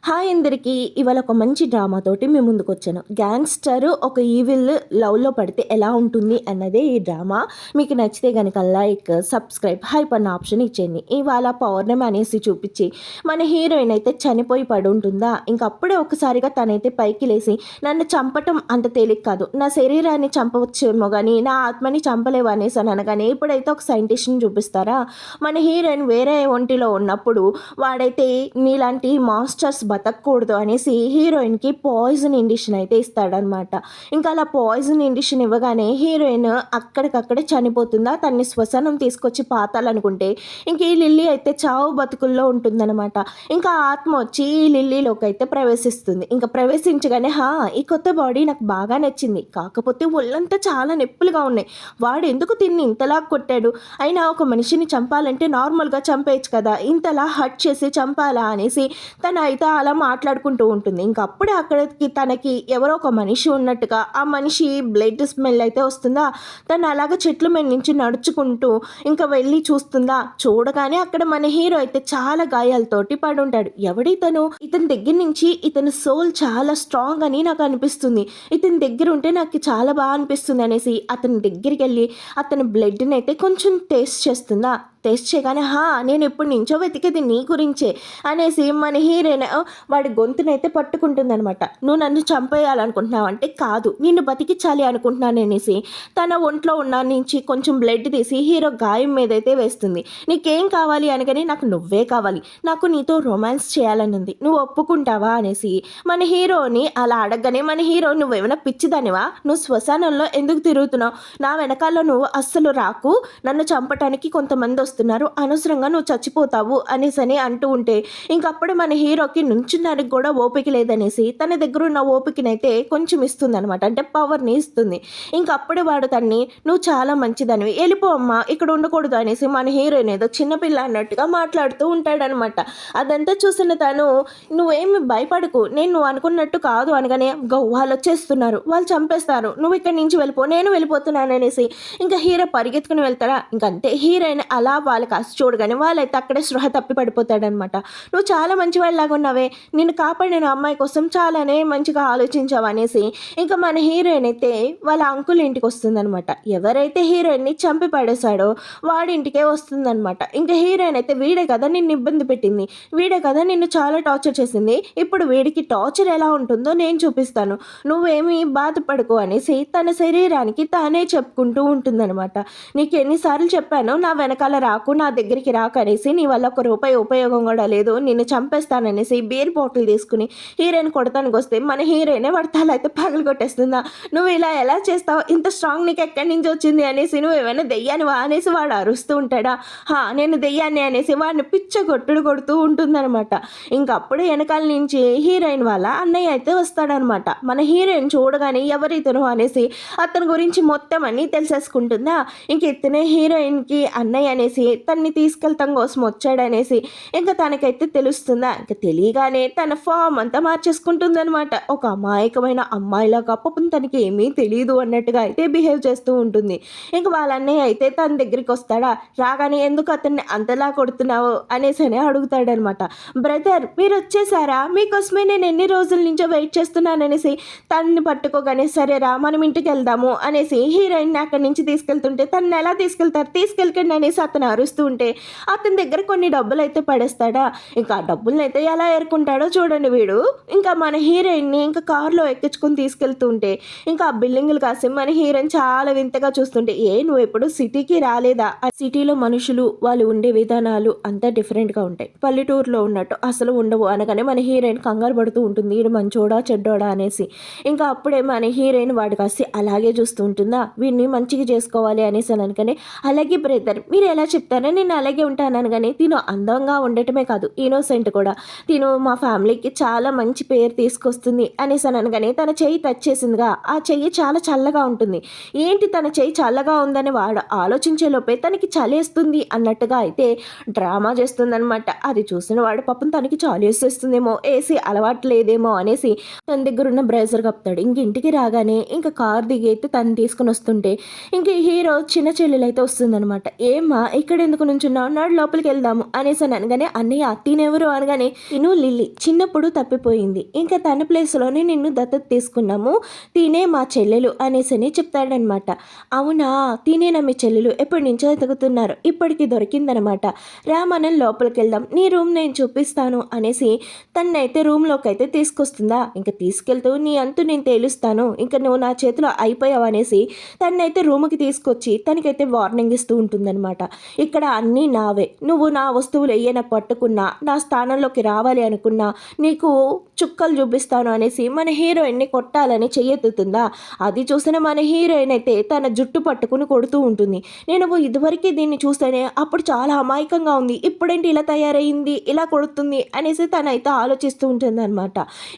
Hi అందరికీ! ఇవాళ ఒక మంచి డ్రామాతోటి మీ ముందుకొచ్చాను. గ్యాంగ్‌స్టర్ ఒక ఈవిల్ లవ్‌లో పడితే ఎలా ఉంటుంది అన్నదే ఈ డ్రామా. మీకు నచ్చితే గనక లైక్, సబ్స్క్రైబ్, హైప్ అన్న ఆప్షన్ ఇచ్చేయండి. ఇవాళ పౌర్ణమి అనేసి చూపిచ్చి మన హీరోయిన్ అయితే చనిపోయి పడుంటుందా, ఇంక అప్పుడే ఒక్కసారిగా తనైతే పైకి లేసి నన్ను చంపటం అంత తేలిక కాదు. నా శరీరాన్ని చంపవచ్చేమో గానీ నా ఆత్మని చంపలేవు అనేసి అనగానే ఇప్పుడైతే ఒక సైంటిస్ట్‌ని చూపిస్తారా, మన హీరోయిన్ వేరే ఒంటిలో ఉన్నప్పుడు వాడైతే నీలాంటి మాన్స్టర్స్ బతకూడదు అనేసి హీరోయిన్‌కి పాయిజన్ ఇంజెక్షన్ అయితే ఇస్తాడనమాట. ఇంకా అలా పాయిజన్ ఇంజెక్షన్ ఇవ్వగానే హీరోయిన్ అక్కడికక్కడే చనిపోతుందా, తనని శ్మశానం తీసుకొచ్చి పాతాలనుకుంటే ఇంక ఈ లిల్లీ అయితే చావు బతుకుల్లో ఉంటుందన్నమాట. ఇంకా ఆత్మ వచ్చి ఈ లిల్లీలోకి అయితే ప్రవేశిస్తుంది. ఇంకా ప్రవేశించగానే ఈ కొత్త బాడీ నాకు బాగా నచ్చింది. కాకపోతే ఒళ్ళంతా చాలా నొప్పులుగా ఉన్నాయి. వాడు ఎందుకు తిన్ని ఇంతలా కొట్టాడు? అయినా ఒక మనిషిని చంపాలంటే నార్మల్‌గా చంపేయొచ్చు కదా! ఇంతలా హర్ట్ చేసి చంపాలా అనేసి తనైతే అలా మాట్లాడుకుంటూ ఉంటుంది. ఇంక అప్పుడే అక్కడికి తనకి ఎవరో ఒక మనిషి ఉన్నట్టుగా, ఆ మనిషి బ్లడ్ స్మెల్ అయితే వస్తుందా, తను అలాగ చెట్ల మీద నుంచి నడుచుకుంటూ ఇంకా వెళ్ళి చూస్తుందా, చూడగానే అక్కడ మన హీరో అయితే చాలా గాయాలతోటి పడుంటాడు. ఎవడితను? ఇతని దగ్గర నుంచి ఇతని సోల్ చాలా స్ట్రాంగ్ అని నాకు అనిపిస్తుంది. ఇతని దగ్గర ఉంటే నాకు చాలా బాగా అనిపిస్తుంది అనేసి అతని దగ్గరికి వెళ్ళి అతని బ్లడ్‌ని అయితే కొంచెం టేస్ట్ చేస్తుందా, టేస్ట్ చేయగానే నేను ఎప్పటి నుంచో వెతికేది నీ గురించే అనేసి మన హీరోయిన్ వాడి గొంతునైతే పట్టుకుంటుందనమాట. నువ్వు నన్ను చంపేయాలనుకుంటున్నావు అంటే కాదు, నిన్ను బతికించాలి అనుకుంటున్నాను అనేసి తన ఒంట్లో ఉన్న నుంచి కొంచెం బ్లడ్ తీసి హీరో గాయం మీదైతే వేస్తుంది. నీకేం కావాలి అనగానే నాకు నువ్వే కావాలి, నాకు నీతో రొమాన్స్ చేయాలని ఉంది, నువ్వు ఒప్పుకుంటావా అనేసి మన హీరోని అలా అడగగానే మన హీరో నువ్వేమైనా పిచ్చిదానివా, నువ్వు శ్మశానంలో ఎందుకు తిరుగుతున్నావు, నా వెనకాల నువ్వు అస్సలు రాకు, నన్ను చంపటానికి కొంతమంది వస్తున్నారు, అనవసరంగా నువ్వు చచ్చిపోతావు అనేసని అంటూ ఉంటే ఇంకప్పుడు మన హీరోకి నుంచున్నానికి కూడా ఓపిక లేదనేసి తన దగ్గర ఉన్న ఓపికనైతే కొంచెం ఇస్తుంది అనమాట. అంటే పవర్ని ఇస్తుంది. ఇంకప్పుడే వాడు తన్ని నువ్వు చాలా మంచిదానివి, వెళ్ళిపో అమ్మా, ఇక్కడ ఉండకూడదు అనేసి మన హీరోయిన్ ఏదో చిన్నపిల్ల అన్నట్టుగా మాట్లాడుతూ ఉంటాడనమాట. అదంతా చూసిన తను నువ్వేమి భయపడకు, నేను నువ్వు అనుకున్నట్టు కాదు అనగానే వాళ్ళు వచ్చేస్తున్నారు, వాళ్ళు చంపేస్తారు, నువ్వు ఇక్కడి నుంచి వెళ్ళిపో, నేను వెళ్ళిపోతున్నాను అనేసి ఇంకా హీరో పరిగెత్తుకుని వెళ్తారా. ఇంకంతే హీరోయిన్ అలా వాళ్ళకి అసి చూడగానే వాళ్ళైతే అక్కడే స్పృహ తప్పి పడిపోతాడనమాట. నువ్వు చాలా మంచివాళ్ళలాగా ఉన్నావే, నిన్ను కాపాడిన అమ్మాయి కోసం చాలానే మంచిగా ఆలోచించావు అనేసి ఇంకా మన హీరోయిన్ అయితే వాళ్ళ అంకుల్ ఇంటికి వస్తుందనమాట. ఎవరైతే హీరోయిన్ని చంపి పడేశాడో వాడి ఇంటికే వస్తుందనమాట. ఇంకా హీరోయిన్ అయితే వీడే కదా నిన్ను ఇబ్బంది పెట్టింది, వీడే కదా నిన్ను చాలా టార్చర్ చేసింది, ఇప్పుడు వీడికి టార్చర్ ఎలా ఉంటుందో నేను చూపిస్తాను, నువ్వేమీ బాధపడకు అనేసి తన శరీరానికి తానే చెప్పుకుంటూ ఉంటుందన్నమాట. నీకు ఎన్నిసార్లు చెప్పాను నా వెనకాల రాకు, నా దగ్గరికి రాకు అనేసి, నీ వల్ల ఒక రూపాయి ఉపయోగం కూడా లేదు, నిన్ను చంపేస్తాననేసి బీర్ బాటిల్ తీసుకుని హీరోయిన్ కొడతానికి వస్తే మన హీరోయినే వాడి తల అయితే పగలు కొట్టేస్తుందా. నువ్వు ఇలా ఎలా చేస్తావు, ఇంత స్ట్రాంగ్ నీకు ఎక్కడి నుంచి వచ్చింది అనేసి, నువ్వు ఏమైనా దెయ్యానివా అనేసి వాడు అరుస్తూ ఉంటాడా. నేను దెయ్యాన్ని అనేసి వాడిని పిచ్చ కొట్టుడు కొడుతూ ఉంటుందన్నమాట. ఇంకప్పుడు వెనకాల నుంచి హీరోయిన్ వాళ్ళ అన్నయ్య అయితే వస్తాడనమాట. మన హీరోయిన్ చూడగానే ఎవరితను అనేసి అతని గురించి మొత్తం అన్నీ తెలిసేసుకుంటుందా. ఇంక ఇతనే హీరోయిన్కి అన్నయ్య అనేసి తన్ని తీసుకెళ్తాం కోసం వచ్చాడనేసి ఇంకా తనకైతే తెలుస్తుందా. ఇంకా తెలియగానే తన ఫామ్ అంతా మార్చేసుకుంటుందనమాట. ఒక అమాయకమైన అమ్మాయిలాగా పాపం తనకి ఏమీ తెలియదు అన్నట్టుగా అయితే బిహేవ్ చేస్తూ ఉంటుంది. ఇంకా వాళ్ళ అన్నయ్య అయితే తన దగ్గరికి వస్తాడా, రాగానే ఎందుకు అతన్ని అంతలా కొడుతున్నావు అనేసి అని అడుగుతాడనమాట. బ్రదర్ మీరు వచ్చేసారా, మీకోసమే నేను ఎన్ని రోజుల నుంచో వెయిట్ చేస్తున్నాననేసి తనని పట్టుకోగానే సరేరా మనం ఇంటికి వెళ్దాము అనేసి హీరోయిన్ అక్కడి నుంచి తీసుకెళ్తుంటే తనని ఎలా తీసుకెళ్తారు, తీసుకెళ్ళకండి అనేసి అతను అరుస్తూ ఉంటే అతని దగ్గర కొన్ని డబ్బులు అయితే పడేస్తాడా. ఇంకా ఆ డబ్బులను అయితే ఎలా ఏరుకుంటాడో చూడండి వీడు. ఇంకా మన హీరోయిన్ని ఇంకా కారులో ఎక్కించుకొని తీసుకెళ్తూ ఉంటే ఇంకా ఆ బిల్డింగులు కాసి మన హీరోయిన్ చాలా వింతగా చూస్తుంటే నువ్వు ఎప్పుడు సిటీకి రాలేదా, ఆ సిటీలో మనుషులు వాళ్ళు ఉండే విధానాలు అంతా డిఫరెంట్గా ఉంటాయి, పల్లెటూరులో ఉన్నట్టు అసలు ఉండవు అనగానే మన హీరోయిన్ కంగారు పడుతూ ఉంటుంది, వీడు మంచోడా చెడ్డోడా అనేసి. ఇంకా అప్పుడే మన హీరోయిన్ వాడు కాసి అలాగే చూస్తూ ఉంటుందా, వీడిని మంచిగా చేసుకోవాలి అనేసి అని అనుకని అలాగే బ్రదర్ మీరు ఎలా చెప్తారో నేను అలాగే ఉంటాను అనగానే తిను అందంగా ఉండటమే కాదు ఇన్నోసెంట్ కూడా, తిను మా ఫ్యామిలీకి చాలా మంచి పేరు తీసుకొస్తుంది అనేసి అని అనగానే తన చెయ్యి టచ్ చేసిందిగా, ఆ చెయ్యి చాలా చల్లగా ఉంటుంది. ఏంటి తన చెయ్యి చల్లగా ఉందని వాడు ఆలోచించే లోపే తనకి చలేస్తుంది అన్నట్టుగా అయితే డ్రామా చేస్తుందనమాట. అది చూసిన వాడు పాపం తనకి చలేసేస్తుందేమో, ఏసీ అలవాటు లేదేమో అనేసి తన దగ్గర ఉన్న బ్రేజర్ కప్తాడు. ఇంక ఇంటికి రాగానే ఇంకా కార్ దిగి అయితే తను తీసుకుని వస్తుంటే ఇంక హీరో చిన్న చెల్లెలైతే వస్తుందనమాట. ఏమ్మా ఇక్కడ ఇక్కడ ఎందుకు నుంచున్నావు, నాడు లోపలికి వెళ్దాము అనేసి అని అనగానే, అన్నయ్య తినెవరు అనగానే, తిను లిల్లీ చిన్నప్పుడు తప్పిపోయింది, ఇంకా తన ప్లేస్లోనే నిన్ను దత్తత తీసుకున్నాము, తినే మా చెల్లెలు అనేసి చెప్తాడనమాట. అవునా, తినేనా మీ చెల్లెలు, ఎప్పటి నుంచో ఎదుగుతున్నారు, ఇప్పటికి దొరికిందనమాట, రా మనం లోపలికి వెళ్దాం, నీ రూమ్ నేను చూపిస్తాను అనేసి తన్నైతే రూమ్లోకి అయితే తీసుకొస్తుందా. ఇంకా తీసుకెళ్తూ నీ అంతు నేను తేలుస్తాను, ఇంకా నువ్వు నా చేతిలో అయిపోయావు అనేసి తన్నైతే రూమ్కి తీసుకొచ్చి తనకైతే వార్నింగ్ ఇస్తూ ఉంటుందన్నమాట. ఇక్కడ అన్నీ నావే, నువ్వు నా వస్తువులు ఏమైనా పట్టుకున్నా, నా స్థానంలోకి రావాలి అనుకున్నా నీకు చుక్కలు చూపిస్తాను అనేసి మన హీరోయిన్ని కొట్టాలని చెయ్యెత్తుతుందా. అది చూసిన మన హీరోయిన్ అయితే తన జుట్టు పట్టుకుని కొడుతూ ఉంటుంది. నేను ఇదివరకే దీన్ని చూస్తేనే అప్పుడు చాలా అమాయకంగా ఉంది, ఇప్పుడేంటి ఇలా తయారైంది, ఇలా కొడుతుంది అనేసి తనైతే ఆలోచిస్తూ ఉంటుంది అనమాట.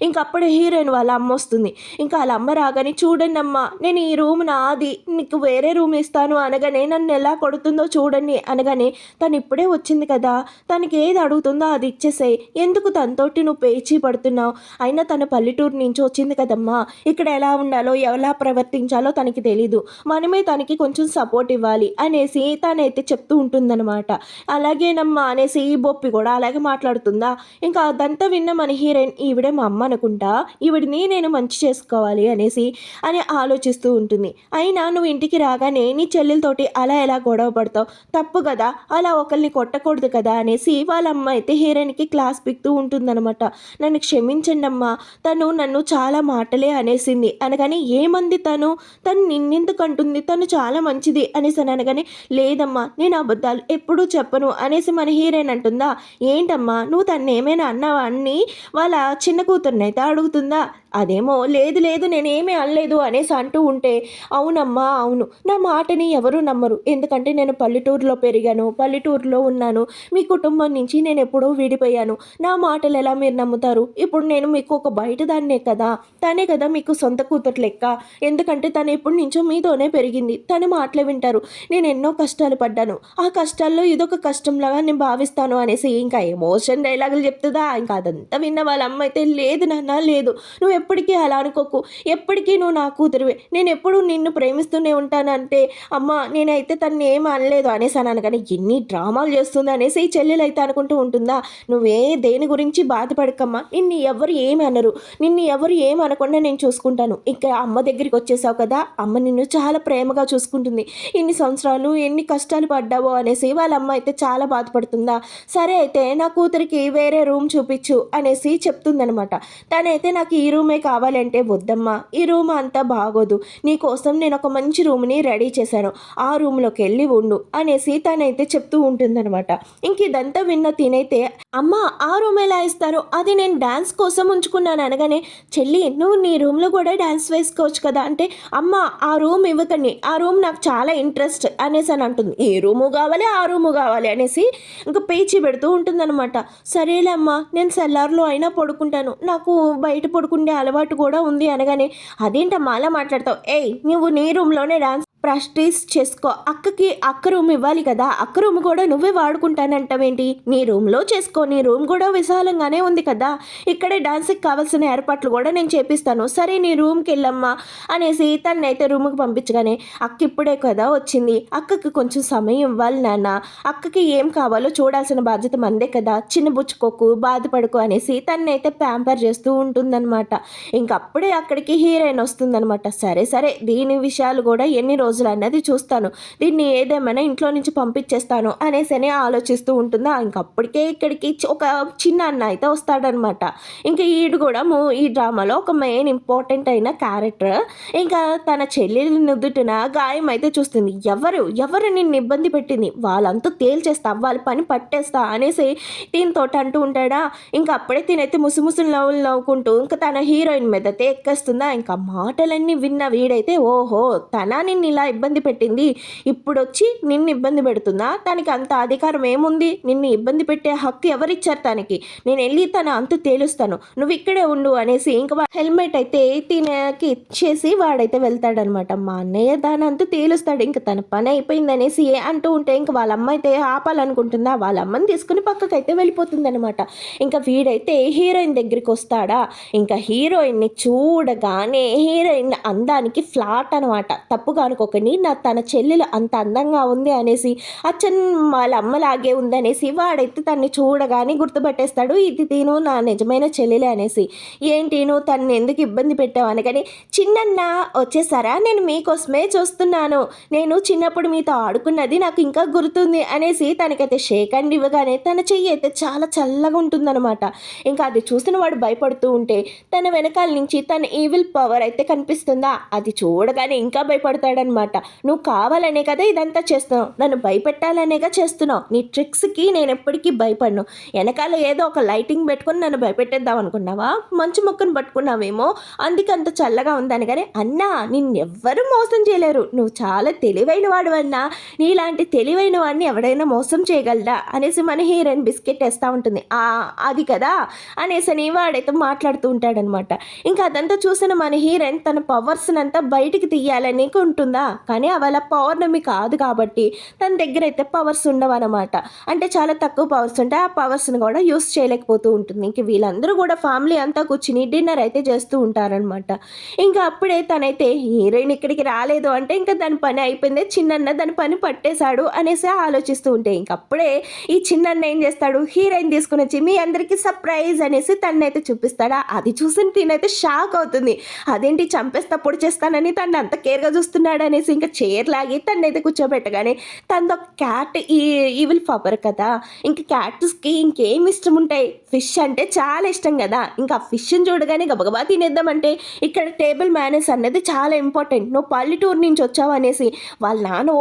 ఇంకప్పుడు హీరోయిన్ వాళ్ళ అమ్మ వస్తుంది. ఇంకా వాళ్ళ అమ్మ రాగానే, చూడండి అమ్మ, నేను ఈ రూమ్ నాది, నీకు వేరే రూమ్ ఇస్తాను అనగానే నన్ను ఎలా కొడుతుందో చూడండి అనగానే, తను ఇప్పుడే వచ్చింది కదా, తనకి ఏది అడుగుతుందో అది ఇచ్చేసాయి, ఎందుకు తనతోటి నువ్వు పేచీ పడుతున్నావు, అయినా తన పల్లెటూరు నుంచి వచ్చింది కదమ్మా, ఇక్కడ ఎలా ఉండాలో ఎలా ప్రవర్తించాలో తనకి తెలీదు, మనమే తనకి కొంచెం సపోర్ట్ ఇవ్వాలి అనేసి తనైతే చెప్తూ ఉంటుందన్నమాట. అలాగేనమ్మా అనేసి ఈ బొప్పి కూడా అలాగే మాట్లాడుతుందా. ఇంకా అదంతా విన్న మన హీరోయిన్, ఈవిడే మా అమ్మ అనుకుంటా, ఈవిడిని నేను మంచి చేసుకోవాలి అనేసి అని ఆలోచిస్తూ ఉంటుంది. అయినా నువ్వు ఇంటికి రాగానే నీ చెల్లెలతోటి అలా ఎలా గొడవ పడతావు, తప్పు కదా, అలా ఒకరిని కొట్టకూడదు కదా అనేసి వాళ్ళ అమ్మ అయితే హీరోయిన్కి క్లాస్ పిక్తూ ఉంటుందన్నమాట. నన్ను క్షమించండి అమ్మా, తను నన్ను చాలా మాటలే అనేసింది అనగానే, ఏమంది తను నిన్నెందుకు అంటుంది, తను చాలా మంచిది అనేసి అని అనగానే, లేదమ్మా నేను అబద్ధాలు ఎప్పుడూ చెప్పను అనేసి మన హీరోయిన్ అంటుందా. ఏంటమ్మా నువ్వు తను ఏమైనా అన్నావా అని వాళ్ళ చిన్న కూతుర్నైతే అడుగుతుందా. అదేమో లేదు లేదు నేనేమీ అనలేదు అనేసి అంటూ ఉంటే, అవునమ్మా అవును, నా మాటని ఎవరూ నమ్మరు, ఎందుకంటే నేను పల్లెటూరులో పెరిగాను, పల్లెటూరులో ఉన్నాను, మీ కుటుంబం నుంచి నేను ఎప్పుడో విడిపోయాను, నా మాటలు ఎలా మీరు నమ్ముతారు, ఇప్పుడు నేను మీకు ఒక బయట దాన్నే కదా, తనే కదా మీకు సొంత కూతురు లెక్క, ఎందుకంటే తను ఎప్పటి నుంచో మీతోనే పెరిగింది, తన మాటలే వింటారు, నేను ఎన్నో కష్టాలు పడ్డాను, ఆ కష్టాల్లో ఇదొక కష్టంలాగా నేను భావిస్తాను అనేసి ఇంకా ఎమోషన్ డైలాగులు చెప్తుందా. ఇంకా అదంతా విన్న వాళ్ళ అమ్మ అయితే, లేదు నాన్న లేదు, నువ్వు ఎప్పటికీ అలా అనుకోకు, ఎప్పటికీ నువ్వు నా కూతురువే, నేను ఎప్పుడు నిన్ను ప్రేమిస్తూనే ఉంటానంటే, అమ్మ నేనైతే తను ఏం అనలేదు అనేసి అన్నాను. కానీ ఎన్ని డ్రామాలు చేస్తుంది అనేసి ఈ చెల్లెలు అయితే అనుకుంటూ ఉంటుందా. నువ్వే దేని గురించి బాధపడకమ్మా, నిన్ను ఎవరు ఏమి అనరు, నిన్ను ఎవరు ఏమి అనకుండా నేను చూసుకుంటాను, ఇంకా అమ్మ దగ్గరికి వచ్చేసావు కదా, అమ్మ నిన్ను చాలా ప్రేమగా చూసుకుంటుంది, ఇన్ని సంవత్సరాలు ఎన్ని కష్టాలు పడ్డావో అనేసి వాళ్ళ అమ్మ అయితే చాలా బాధపడుతుందా. సరే అయితే నా కూతురికి వేరే రూమ్ చూపించు అనేసి చెప్తుందనమాట. తనైతే నాకు ఈ రూమే కావాలంటే, వద్దమ్మా ఈ రూమ్ అంతా బాగోదు, నీకోసం నేను ఒక మంచి రూమ్ని రెడీ చేశాను, ఆ రూమ్లోకి వెళ్ళి ఉండు అనేసి తనైతే చెప్తూ ఉంటుందన్నమాట. ఇంక ఇదంతా విన్న తినైతే, అమ్మ ఆ రూమ్ ఎలా ఇస్తారు, అది నేను డ్యాన్స్ కోసం ఉంచుకున్నాను అనగానే, చెల్లి నువ్వు నీ రూమ్లో కూడా డ్యాన్స్ వేసుకోవచ్చు కదా అంటే, అమ్మ ఆ రూమ్ ఇవ్వకండి, ఆ రూమ్ నాకు చాలా ఇంట్రెస్ట్ అనేసి అని అంటుంది. ఏ రూము కావాలి ఆ రూము కావాలి అనేసి ఇంకా పేచి పెడుతూ ఉంటుందన్నమాట. సరేలే అమ్మ, నేను సెల్లార్లో అయినా పడుకుంటాను, నాకు బయట పడుకునే అలవాటు కూడా ఉంది అనగానే, అదేంటమ్మా అలా మాట్లాడతావు, ఏయ్ నువ్వు నీ రూమ్లోనే డాన్స్ ప్రాక్టీస్ చేసుకో, అక్కకి అక్క రూమ్ ఇవ్వాలి కదా, అక్క రూమ్ కూడా నువ్వే వాడుకుంటానంటావేంటి, నీ రూమ్లో చేసుకో, నీ రూమ్ కూడా విశాలంగానే ఉంది కదా, ఇక్కడే డాన్స్కి కావాల్సిన ఏర్పాట్లు కూడా నేను చేపిస్తాను, సరే నీ రూమ్కి వెళ్ళమ్మా అనేసి తనైతే రూమ్కి పంపించగానే, అక్క ఇప్పుడే కదా వచ్చింది, అక్కకి కొంచెం సమయం ఇవ్వాలి నాన్న, అక్కకి ఏం కావాలో చూడాల్సిన బాధ్యత మందే కదా, చిన్నబుచ్చుకోకు బాధపడుకో అనేసి తనైతే ప్యాంపర్ చేస్తూ ఉంటుందన్నమాట. ఇంకప్పుడే అక్కడికి హీరోయిన్ వస్తుందన్నమాట. సరే సరే దీని విషయాలు కూడా ఎన్ని రోజులు అన్నది చూస్తాను, దీన్ని ఏదేమైనా ఇంట్లో నుంచి పంపించేస్తాను అనేసి ఆలోచిస్తూ ఉంటుందా. ఇంకప్పటికే ఇక్కడికి ఒక చిన్న అన్న అయితే వస్తాడనమాట. ఇంకా ఈడు కూడా ఈ డ్రామాలో ఒక మెయిన్ ఇంపార్టెంట్ అయిన క్యారెక్టర్. ఇంకా తన చెల్లెలి నుదుటిన గాయం అయితే చూస్తుంది. ఎవరు నిన్ను ఇబ్బంది పెట్టింది, వాళ్ళంతా తేల్చేస్తా, వాళ్ళ పని పట్టేస్తా అనేసి దీంతో అంటూ ఉంటాడా. ఇంకా అప్పుడే తినైతే ముసుముసు నవ్వులు నవ్వుకుంటూ ఇంకా తన హీరోయిన్ మీదతే ఎక్కేస్తుందా. ఇంకా మాటలన్నీ విన్న వీడైతే, ఓహో తన నిన్ను ఇలా ఇబ్బంది పెట్టింది, ఇప్పుడు వచ్చి నిన్ను ఇబ్బంది పెడుతుందా, తనకి అంత అధికారం ఏముంది, నిన్ను ఇబ్బంది పెట్టే హక్కు ఎవరిచ్చారు తనకి, నేను వెళ్ళి తన అంత తేలుస్తాను, నువ్వు ఇక్కడే ఉండు అనేసి ఇంకా హెల్మెట్ అయితే తినకి ఇచ్చేసి వాడైతే వెళ్తాడనమాట. మా అన్నయ్య దాని అంతా తేలుస్తాడు, ఇంకా తన పని అయిపోయింది అనేసి అంటూ ఉంటే ఇంకా వాళ్ళ అమ్మ అయితే ఆపాలనుకుంటుందా, వాళ్ళ అమ్మని తీసుకుని పక్కకైతే వెళ్ళిపోతుంది అనమాట. ఇంకా వీడైతే హీరోయిన్ దగ్గరికి వస్తాడా. ఇంకా హీరోయిన్ని చూడగానే హీరోయిన్ అందానికి ఫ్లాట్ అనమాట, తప్పుగా అనుకోకండి. ఒకని తన చెల్లెలు అంత అందంగా ఉంది అనేసి అచ్చన్ వాళ్ళ అమ్మలాగే ఉందనేసి వాడైతే తన్ని చూడగానే గుర్తుపట్టేస్తాడు, ఇది తిను నా నిజమైన చెల్లెలే అనేసి. ఏంటి నువ్వు తనని ఎందుకు ఇబ్బంది పెట్టావు అనగానే, చిన్నన్న వచ్చేసారా, నేను మీకోసమే చూస్తున్నాను, నేను చిన్నప్పుడు మీతో ఆడుకున్నది నాకు ఇంకా గుర్తుంది అనేసి తనకైతే షేక్ హ్యాండ్ ఇవ్వగానే తన చెయ్యి అయితే చాలా చల్లగా ఉంటుందన్నమాట. ఇంకా అది చూసిన వాడు భయపడుతూ ఉంటే తన వెనకాల నుంచి తన ఈవిల్ పవర్ అయితే కనిపిస్తుందా, అది చూడగానే ఇంకా భయపడతాడనమాట. నువ్వు కావాలనే కదా ఇదంతా చేస్తున్నావు, నన్ను భయపెట్టాలనేగా చేస్తున్నావు, నీ ట్రిక్స్కి నేను ఎప్పటికీ భయపడను, వెనకాల ఏదో ఒక లైటింగ్ పెట్టుకుని నన్ను భయపెట్టేద్దాం అనుకున్నావా, మంచు మొక్కను పట్టుకున్నావేమో అందుకే అంత చల్లగా ఉందని. కానీ అన్నా నిన్నెవ్వరూ మోసం చేయలేరు, నువ్వు చాలా తెలివైన వాడు అన్నా, నీలాంటి తెలివైన వాడిని ఎవడైనా మోసం చేయగలరా అనేసి మన హీరోయిన్ బిస్కెట్ వేస్తూ ఉంటుంది. అది కదా అనేసి వాడైతే మాట్లాడుతూ ఉంటాడనమాట. ఇంకా అదంతా చూసిన మన హీరోయిన్ తన పవర్స్ని అంతా బయటికి తీయాలని ఉంటుందా, కానీ వాళ్ళ పౌర్ణమి కాదు కాబట్టి తన దగ్గర అయితే పవర్స్ ఉండవన్నమాట. అంటే చాలా తక్కువ పవర్స్ ఉంటాయి, ఆ పవర్స్ని కూడా యూస్ చేయలేకపోతూ ఉంటుంది. ఇంక వీళ్ళందరూ కూడా ఫ్యామిలీ అంతా కూర్చుని డిన్నర్ అయితే చేస్తూ ఉంటారనమాట. ఇంకా అప్పుడే తనైతే హీరోయిన్ ఇక్కడికి రాలేదు అంటే ఇంకా దాని పని అయిపోయింది, చిన్నన్న దాని పని పట్టేశాడు అనేసి ఆలోచిస్తూ ఉంటే ఇంకప్పుడే ఈ చిన్నన్న ఏం చేస్తాడు, హీరోయిన్ తీసుకుని వచ్చి మీ అందరికీ సర్ప్రైజ్ అనేసి తనైతే చూపిస్తాడా. అది చూసిన తినైతే షాక్ అవుతుంది, అదేంటి చంపేస్తా పొడి చేస్తానని తను అంత కేర్గా చూస్తున్నాడు అనేసి ఇంకా చైర్ లాగి తనైతే కూర్చోబెట్టగానే తనది ఒక క్యాట్ ఈవిల్ పవర్ కదా, ఇంకా క్యాట్స్కి ఇంకేం ఇష్టం ఉంటాయి, ఫిష్ అంటే చాలా ఇష్టం కదా, ఇంకా ఆ ఫిష్ని చూడగానే గబగబా తినేద్దామంటే ఇక్కడ టేబుల్ మేనేజ్ అన్నది చాలా ఇంపార్టెంట్, నువ్వు పల్లెటూరు నుంచి వచ్చావు అనేసి వాళ్ళ నాన్న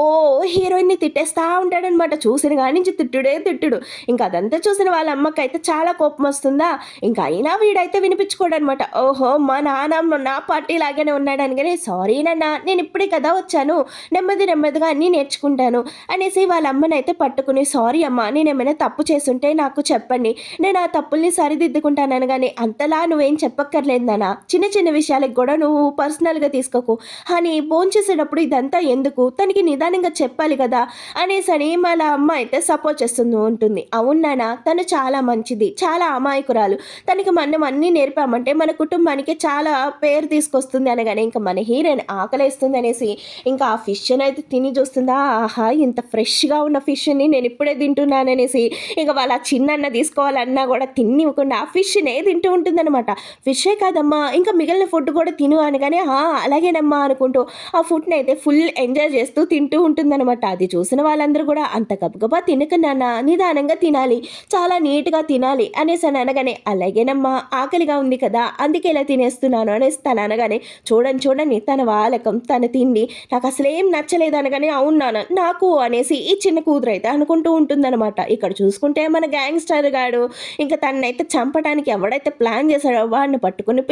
హీరోయిన్ని తిట్టేస్తూ ఉంటాడనమాట. చూసిన కాడి నుంచి తిట్టుడు. ఇంకా అదంతా చూసిన వాళ్ళ అమ్మకైతే చాలా కోపం వస్తుందా, ఇంకా అయినా వీడైతే వినిపించుకోడనమాట. ఓహో మా నాన్న నా పార్టీ లాగానే ఉన్నాడని, కానీ సారీ నాన్న నేను ఇప్పుడే కదా వచ్చాను, నెమ్మదిగా అన్నీ నేర్చుకుంటాను అనేసి వాళ్ళ అమ్మనైతే పట్టుకుని, సారీ అమ్మ నేను ఏమైనా తప్పు చేస్తుంటే నాకు చెప్పండి, నేను ఆ తప్పుల్ని సరిదిద్దుకుంటాను, కానీ అంతలా నువ్వేం చెప్పక్కర్లేదు నాన్న, చిన్న విషయాలకు కూడా నువ్వు పర్సనల్గా తీసుకోకు అని భోంచేసేటప్పుడు ఇదంతా ఎందుకు, తనకి నిదానంగా చెప్పాలి కదా అనేసని వాళ్ళ అమ్మ అయితే సపోర్ట్ చేస్తుంది ఉంటుంది. అవును నాన్న తను చాలా మంచిది, చాలా అమాయకురాలు, తనకి మనం అన్నీ నేర్పామంటే మన కుటుంబానికి చాలా పేరు తీసుకొస్తుంది అనగానే ఇంకా మన హీరోయిన్ ఆకలేస్తుంది అనేసి ఇంకా ఆ ఫిష్ని అయితే తిని చూస్తుందా, ఆహా ఇంత ఫ్రెష్గా ఉన్న ఫిష్ని నేను ఇప్పుడే తింటున్నాననేసి ఇంకా వాళ్ళ చిన్నన్న తీసుకోవాలన్నా కూడా తినివ్వకుండా ఆ ఫిష్నే తింటూ ఉంటుందన్నమాట. ఫిషే కాదమ్మా ఇంకా మిగిలిన ఫుడ్ కూడా తిను అనగానే అలాగేనమ్మా అనుకుంటూ ఆ ఫుడ్ని అయితే ఫుల్ ఎంజాయ్ చేస్తూ తింటూ ఉంటుందన్నమాట. అది చూసిన వాళ్ళందరూ కూడా అంత గబగబా తినకన్నా నిదానంగా తినాలి, చాలా నీట్గా తినాలి అనేసి అని అనగానే అలాగేనమ్మా ఆకలిగా ఉంది కదా అందుకే ఇలా తినేస్తున్నాను అనేసి తను అనగానే చూడండి తన వాలకం తన తిండి నాకు అసలేం నచ్చలేదు అనగానే అవును నాన్న నాకు అనేసి ఈ చిన్న కూతురు అయితే అనుకుంటూ ఉంటుందన్నమాట. ఇక్కడ చూసుకుంటే మన గ్యాంగ్స్టర్ గాడు ఇంకా తనైతే చంపడానికి ఎవడైతే ప్లాన్ చేశాడో వాడిని పట్టుకుని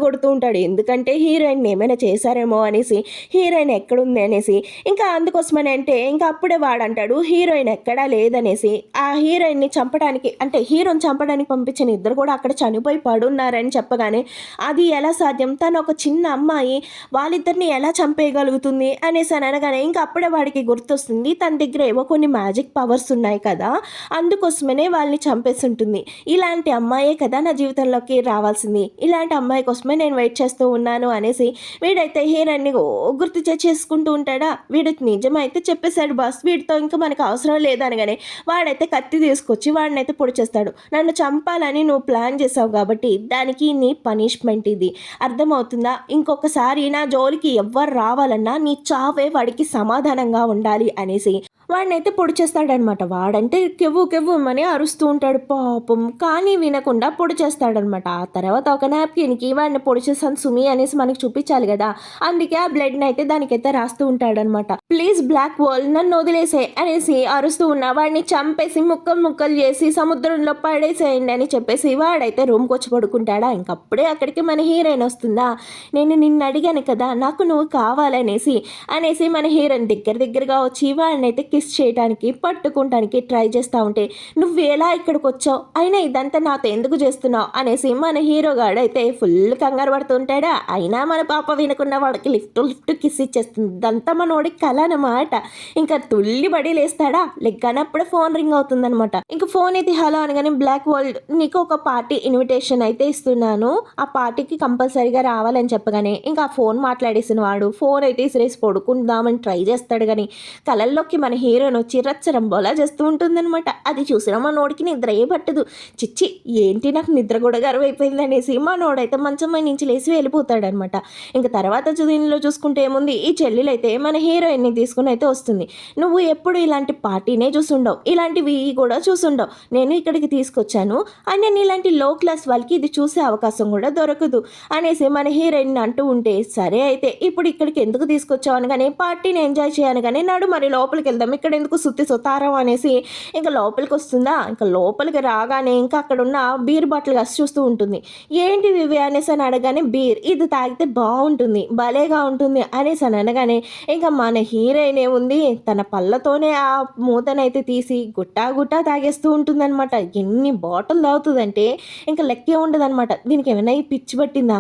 కొడుతూ ఉంటాడు, ఎందుకంటే హీరోయిన్ ఏమైనా చేశారేమో అనేసి, హీరోయిన్ ఎక్కడుంది అనేసి. ఇంకా అందుకోసమని అంటే ఇంకా అప్పుడే వాడంటాడు హీరోయిన్ ఎక్కడా లేదనేసి. ఆ హీరోయిన్ని చంపడానికి అంటే హీరోని చంపడానికి పంపించిన ఇద్దరు కూడా అక్కడ చనిపోయి పడున్నారని చెప్పగానే అది ఎలా సాధ్యం, తను ఒక చిన్న అమ్మాయి వాళ్ళిద్దరిని ఎలా చంపేయగలుగుతుంది అనేసి అని అనగానే ఇంకా అప్పుడే వాడికి గుర్తొస్తుంది తన దగ్గర ఏవో కొన్ని మ్యాజిక్ పవర్స్ ఉన్నాయి కదా అందుకోసమనే వాళ్ళని చంపేసి ఉంటుంది, ఇలాంటి అమ్మాయే కదా నా జీవితంలోకి రావాల్సింది, ఇలాంటి అమ్మాయి కోసమే నేను వెయిట్ చేస్తూ ఉన్నాను అనేసి వీడైతే హీరోయిన్ని గుర్తు చేసుకుంటూ ఉంటాడా. వీడు నిజమైతే చెప్పేశాడు బాస్, వీడితో ఇంకా మనకు అవసరం లేదనగానే వాడైతే కత్తి తీసుకొచ్చి వాడినైతే పొడి చేస్తాడు. నన్ను చంపాలని నువ్వు ప్లాన్ చేసావు కాబట్టి దానికి నీ పనిష్మెంట్ ఇది, అర్థమవుతుందా, ఇంకొకసారి నా జోలికి ఎవ్వరు రావాలన్నా నీ చావే వాడికి సమాధానంగా ఉండాలి అనేసి వాడినైతే పొడి చేస్తాడనమాట. వాడంటే కెవ్వు అరుస్తూ ఉంటాడు పాపం, కానీ వినకుండా పొడి చేస్తాడనమాట. ఆ తర్వాత ఒక నాప్కిన్కి వాడిని పొడి చేసాను సుమి అనేసి మనకి చూపించాలి కదా, అందుకే ఆ బ్లడ్ని అయితే దానికైతే రాస్తూ ఉంటాడనమాట. ప్లీజ్ బ్లాక్ వాల్ నన్ను వదిలేసే అనేసి అరుస్తూ ఉన్న వాడిని చంపేసి ముక్కలు చేసి సముద్రంలో పడేసేయండి అని చెప్పేసి వాడైతే రూమ్కి వచ్చి పడుకుంటాడా. ఇంకప్పుడే అక్కడికి మన హీరోయిన్ వస్తుందా, నేను నిన్ను అడిగాను కదా నాకు నువ్వు కావాలనేసి మన హీరోయిన్ దగ్గరగా వచ్చి వాడినైతే కిస్ చేయడానికి పట్టుకుంటానికి ట్రై చేస్తూ ఉంటే నువ్వు ఎలా ఇక్కడికి వచ్చావు, అయినా ఇదంతా నాతో ఎందుకు చేస్తున్నావు అనేసి మన హీరో గాడు అయితే ఫుల్ కంగారు పడుతుంటాడా. అయినా మన పాప వినకుండా వాడికి లిఫ్ట్ కిస్ ఇచ్చేస్తుంది. ఇదంతా మనోడికి కళ అనమాట. ఇంకా తుల్లి బడి లేస్తాడా, లెక్కనప్పుడే ఫోన్ రింగ్ అవుతుందనమాట. ఇంకా ఫోన్ అయితే హలో అనగానే బ్లాక్ వరల్డ్ నీకు ఒక పార్టీ ఇన్విటేషన్ అయితే ఇస్తున్నాను, ఆ పార్టీకి కంపల్సరీగా రావాలని చెప్పగానే ఇంకా ఆ ఫోన్ మాట్లాడేసిన వాడు ఫోన్ అయితే ఇసిరేసి పడుకుందామని ట్రై చేస్తాడు. కానీ కళల్లోకి మన హీరోయిన్ వచ్చి రచ్చరంబోలా చేస్తూ ఉంటుందన్నమాట. అది చూసిన మా నోడికి నిద్రయే పట్టదు. చిచ్చి ఏంటి నాకు నిద్ర కూడా గర్వైపోయింది అనేసి మా నోడైతే మంచం నుంచి లేచి వెళ్ళిపోతాడనమాట. ఇంకా తర్వాత దీనిలో చూసుకుంటే ఏముంది, ఈ చెల్లెలైతే మన హీరోయిన్ని తీసుకుని అయితే వస్తుంది. నువ్వు ఎప్పుడు ఇలాంటి పార్టీనే చూసుండవు, ఇలాంటివి కూడా చూసుండవు, నేను ఇక్కడికి తీసుకొచ్చాను అని నేను ఇలాంటి లో క్లాస్ వాళ్ళకి ఇది చూసే అవకాశం కూడా దొరకదు అనేసి మన హీరోయిన్ అంటూ ఉంటే సరే అయితే ఇప్పుడు ఇక్కడికి ఎందుకు తీసుకొచ్చావు అనగానే పార్టీని ఎంజాయ్ చేయను కానీ నాడు మరి లోపలికి వెళ్దాం, ఇక్కడ ఎందుకు సుత్తి సుతారం అనేసి ఇంకా లోపలికి వస్తుందా. ఇంకా లోపలికి రాగానే ఇంకా అక్కడ ఉన్న బీర్ బాటిల్ కాసి చూస్తూ ఉంటుంది. ఏంటి ఇవి అనేసి అని అడగానే బీర్, ఇది తాగితే బాగుంటుంది భలేగా ఉంటుంది అనేసి అని అనగానే ఇంకా మన హీరోయిన్ ఏముంది తన పళ్ళతోనే ఆ మూతనైతే తీసి గుట్టా గుట్టా తాగేస్తూ ఉంటుందన్నమాట. ఎన్ని బాటిల్ తాగుతుందంటే ఇంకా లెక్కే ఉండదన్నమాట. దీనికి ఏమైనా ఈ పిచ్చి పట్టిందా,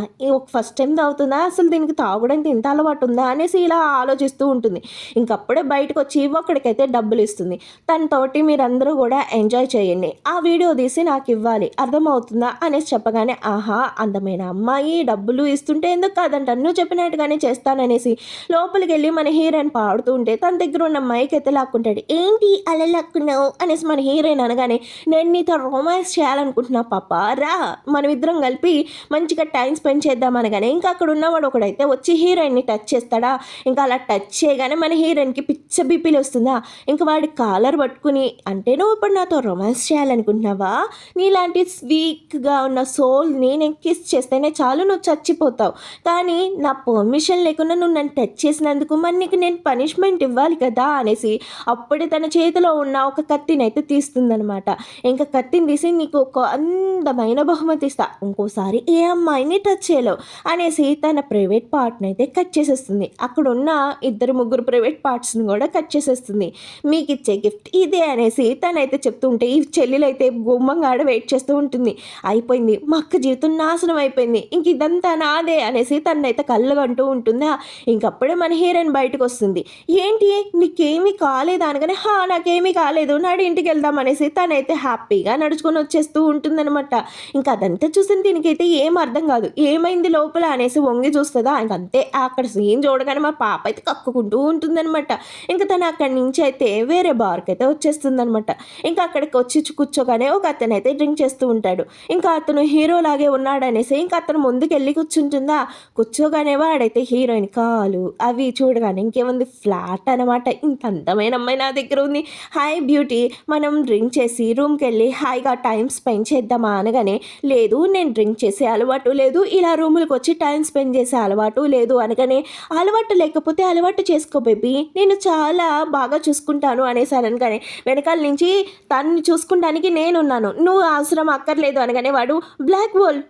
ఫస్ట్ టైం తాగుతుందా, అసలు దీనికి తాగడానికి ఇంత అలవాటు ఉందా అనేసి ఇలా ఆలోచిస్తూ ఉంటుంది. ఇంకప్పుడే బయటకు వచ్చి ఒక్కడికైతే డబ్బులు ఇస్తుంది. తనతోటి మీరందరూ కూడా ఎంజాయ్ చేయండి, ఆ వీడియో తీసి నాకు ఇవ్వాలి అర్థమవుతుందా అనేసి చెప్పగానే ఆహా అందమైన అమ్మాయి డబ్బులు ఇస్తుంటే ఎందుకు కాదంట, నువ్వు చెప్పినట్టుగానే చేస్తాననేసి లోపలికి వెళ్ళి మన హీరోయిన్ పాడుతూ ఉంటే తన దగ్గర ఉన్న మైక్ అయితే లాక్కుంటాడు. ఏంటి అలా లాక్కున్నావు అనేసి మన హీరోయిన్ అనగానే నేను నీతో రొమాన్స్ చేయాలనుకుంటున్నా పాప, రా మనం ఇద్దరం కలిపి మంచిగా టైం స్పెండ్ చేద్దాం అనగానే ఇంకా అక్కడ ఉన్నవాడు ఒకడైతే వచ్చి హీరోయిన్ని టచ్ చేస్తాడా. ఇంకా అలా టచ్ చేయగానే మన హీరోయిన్కి పిచ్చ బీపీలు వస్తుందా. ఇంకా వాడి కాలర్ పట్టుకుని అంటే నువ్వు ఇప్పుడు నాతో రొమాన్స్ చేయాలనుకుంటున్నావా, నీలాంటి వీక్గా ఉన్న సోల్ని నేను కిస్ చేస్తేనే చాలు నువ్వు చచ్చిపోతావు, కానీ నా పర్మిషన్ లేకుండా నువ్వు నన్ను టచ్ చేసినందుకు మరి నీకు నేను పనిష్మెంట్ ఇవ్వాలి కదా అనేసి అప్పుడే తన చేతిలో ఉన్న ఒక కత్తిని అయితే తీస్తుందనమాట. ఇంకా కత్తిని తీసి నీకు ఒక అందమైన బహుమతి ఇస్తా, ఇంకోసారి ఏ అమ్మాయిని టచ్ చేయలేవు అనేసి తన ప్రైవేట్ పార్ట్ని అయితే కట్ చేసేస్తుంది. అక్కడ ఉన్న 2-3 ప్రైవేట్ పార్ట్స్ని కూడా కట్ చేసేస్తుంది. మీకు ఇచ్చే గిఫ్ట్ ఇదే అనేసి తనైతే చెప్తుంటే ఈ చెల్లెలైతే గుమ్మంగా వెయిట్ చేస్తూ ఉంటుంది. అయిపోయింది మా అక్క జీవితం నాశనం అయిపోయింది, ఇంక ఇదంతా నాదే అనేసి తనైతే కళ్ళగంటూ ఉంటుందా. ఇంకప్పుడే మన హీరోయిన్ బయటకు వస్తుంది. ఏంటి నీకేమీ కాలేదు అనగానే నాకేమీ కాలేదు నాడు ఇంటికి వెళ్దాం అనేసి తనైతే హ్యాపీగా నడుచుకొని వచ్చేస్తూ ఉంటుందన్నమాట. ఇంకా అదంతా చూసిన దీనికైతే ఏం అర్థం కాదు, ఏమైంది లోపల అనేసి వంగి చూస్తుందా. ఇంకంతే అక్కడ సీన్ చూడగానే మా పాప అయితే కక్కుకుంటూ ఉంటుందన్నమాట. ఇంకా తను అక్కడి నుంచి అయితే వేరే బార్కి అయితే వచ్చేస్తుందనమాట. ఇంకా అక్కడికి వచ్చి కూర్చోగానే ఒక అతను అయితే డ్రింక్ చేస్తూ ఉంటాడు. ఇంకా అతను హీరోలాగే ఉన్నాడనేసి ఇంకా అతను ముందుకెళ్ళి కూర్చుంటుందా. కూర్చోగానే వాడైతే హీరోయిన్ కాలు అవి చూడగానే ఇంకేముంది ఫ్లాట్ అనమాట. ఇంత అందమైన అమ్మాయి నా దగ్గర ఉంది, హాయ్ బ్యూటీ మనం డ్రింక్ చేసి రూమ్కి వెళ్ళి హాయిగా టైం స్పెండ్ చేద్దామా అనగానే లేదు నేను డ్రింక్ చేసే అలవాటు లేదు, ఇలా రూములకు వచ్చి టైం స్పెండ్ చేసే అలవాటు లేదు అనగానే అలవాటు లేకపోతే అలవాటు చేసుకో బేబీ, నేను చాలా బాగా చూసుకుంటాను అనేసి అనగానే వెనకాల నుంచి తన్ని చూసుకుంటానికి నేనున్నాను, నువ్వు అవసరం అక్కర్లేదు అనగానే వాడు బ్లాక్ వరల్డ్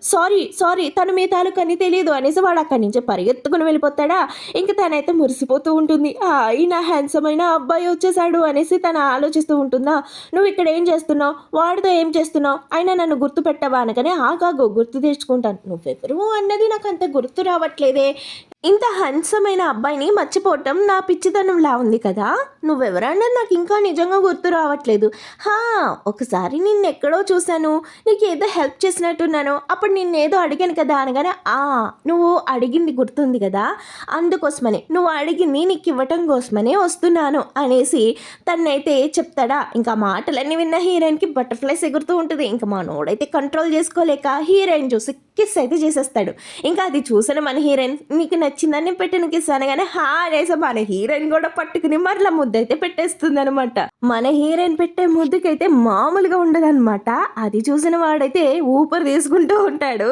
సారీ తను మీ తాలూకని తెలియదు అనేసి వాడు అక్కడి నుంచి పరిగెత్తుకుని వెళ్ళిపోతాడా. ఇంకా తనైతే మురిసిపోతూ ఉంటుంది, ఈయన హ్యాండ్సమ్ అయిన అబ్బాయి వచ్చేసాడు అనేసి తను ఆలోచిస్తూ ఉంటుందా. నువ్వు ఇక్కడ ఏం చేస్తున్నావు, వాడితో ఏం చేస్తున్నావు, అయినా నన్ను గుర్తు పెట్టవా అనగానే ఆగాగో గుర్తు తెచ్చుకుంటాను, నువ్వెవరు అన్నది నాకు అంత గుర్తు రావట్లేదే, ఇంత హ్యాండ్సమైన అబ్బాయిని మర్చిపోవటం నా పిచ్చితనంలా ఉంది కదా, నువ్వెవరన్నది నాకు ఇంకా నిజంగా గుర్తు రావట్లేదు. ఒకసారి నిన్నెక్కడో చూశాను, నీకు ఏదో హెల్ప్ చేసినట్టున్నాను, అప్పుడు నిన్నేదో అడిగాను కదా అనగానే నువ్వు అడిగింది గుర్తుంది కదా, అందుకోసమని నువ్వు అడిగింది నీకు ఇవ్వటం కోసమనే వస్తున్నాను అనేసి తన్నైతే చెప్తాడా. ఇంకా మాటలన్నీ విన్న హీరోయిన్కి బటర్ఫ్లైస్ ఎగురుతూ ఉంటుంది. ఇంకా మా నోడైతే కంట్రోల్ చేసుకోలేక హీరోయిన్ చూసి కిస్ అయితే చేసేస్తాడు. ఇంకా అది చూసిన మన హీరోయిన్ నీకు నచ్చిందని పెట్టిన కిస్ అనగానే అనేసి మన హీరోయిన్ కూడా పట్టుకుని మరలా ముద్ద అయితే పెట్టేస్తుంది అనమాట. మన హీరోయిన్ పెట్టే ముద్దుకైతే మామూలుగా ఉండదనమాట. అది చూసిన వాడైతే ఊపిరి తీసుకుంటూ ఉంటాడు.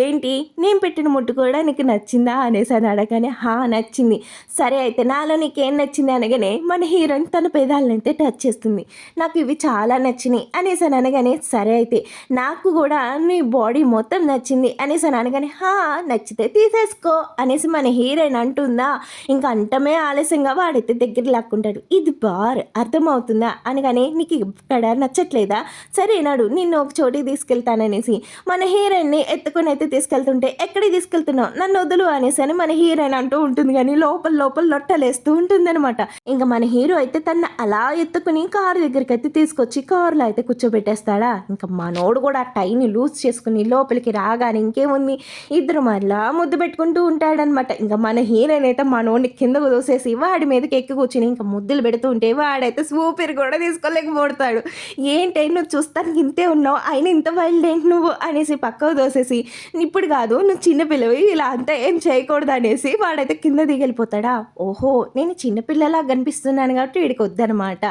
"ఏంటి నేను పెట్టిన ముద్దు కూడా నీకు నచ్చిందా?" అనేసని అడగగానే, "హా! నచ్చింది." "సరే అయితే నాలో నీకేం నచ్చింది?" అనగానే మన హీరోయిన్ తన పెదాలనైతే టచ్ చేస్తుంది. "నాకు ఇవి చాలా నచ్చినియి" అనేసని అనగానే, "సరే అయితే నాకు కూడా నీ బాడీ మొత్తం నచ్చింది" అనేసని అనగానే, "హా! నచ్చితే తీసేసుకో" అనేసి మన హీరోయిన్ అంటుందా, ఇంక అంటమే ఆలస్యంగా వాడైతే దగ్గర లాక్కుంటాడు. "ఇది బార్ అర్థమవుతుందా?" అనగానే, "నీకు ఇక్కడ నచ్చట్లేదా? సరే నడు నిన్ను ఒక చోటికి తీసుకెళ్తాననేసి మన హీరోయిన్‌ని ఎత్తుకొని అయితే తీసుకెళ్తుంటే, "ఎక్కడికి తీసుకెళ్తున్నావు? నన్ను వదులు" అనేసని మన హీరోయిన్ అంటూ ఉంటుంది గానీ, లోపల లోపల లొట్టలేస్తూ ఉంటుందనమాట. ఇంక మన హీరో అయితే తనని అలా ఎత్తుకొని కారు దగ్గరికైతే తీసుకొచ్చి కారులో అయితే కూర్చోబెట్టేస్తాడా. ఇంక మనోడు కూడా ఆ టైని లూజ్ చేసుకొని లోపలికి రాగానే ఇంకేముంది, ఇద్దరు మరలా ముద్దు పెట్టుకుంటూ ఉంటాడనమాట. ఇంక మన హీరోయిన్ అయితే మనోడిని కిందకు దోసేసి వాడి మీదకి ఎక్కి కూర్చుని ఇంక ముద్దులు పెడుతూ ఉంటే వాడైతే ఊపిరి కూడా తీసుకోలేకపోతాడు. "ఏంటే నువ్వు చూస్తానికి ఇంతే ఉన్నావు, అయినా ఇంత వైల్డ్ ఏంటి నువ్వు" అనేసి పక్కకు దోసేసి, "ఇప్పుడు కాదు నువ్వు చిన్న పిల్లవి, ఇలా అంతా ఏం చేయకూడదు" అనేసి వాడైతే కింద దిగెళ్ళిపోతాడా. ఓహో, నేను చిన్నపిల్లలా కనిపిస్తున్నాను కాబట్టి వీడికి వద్దనమాట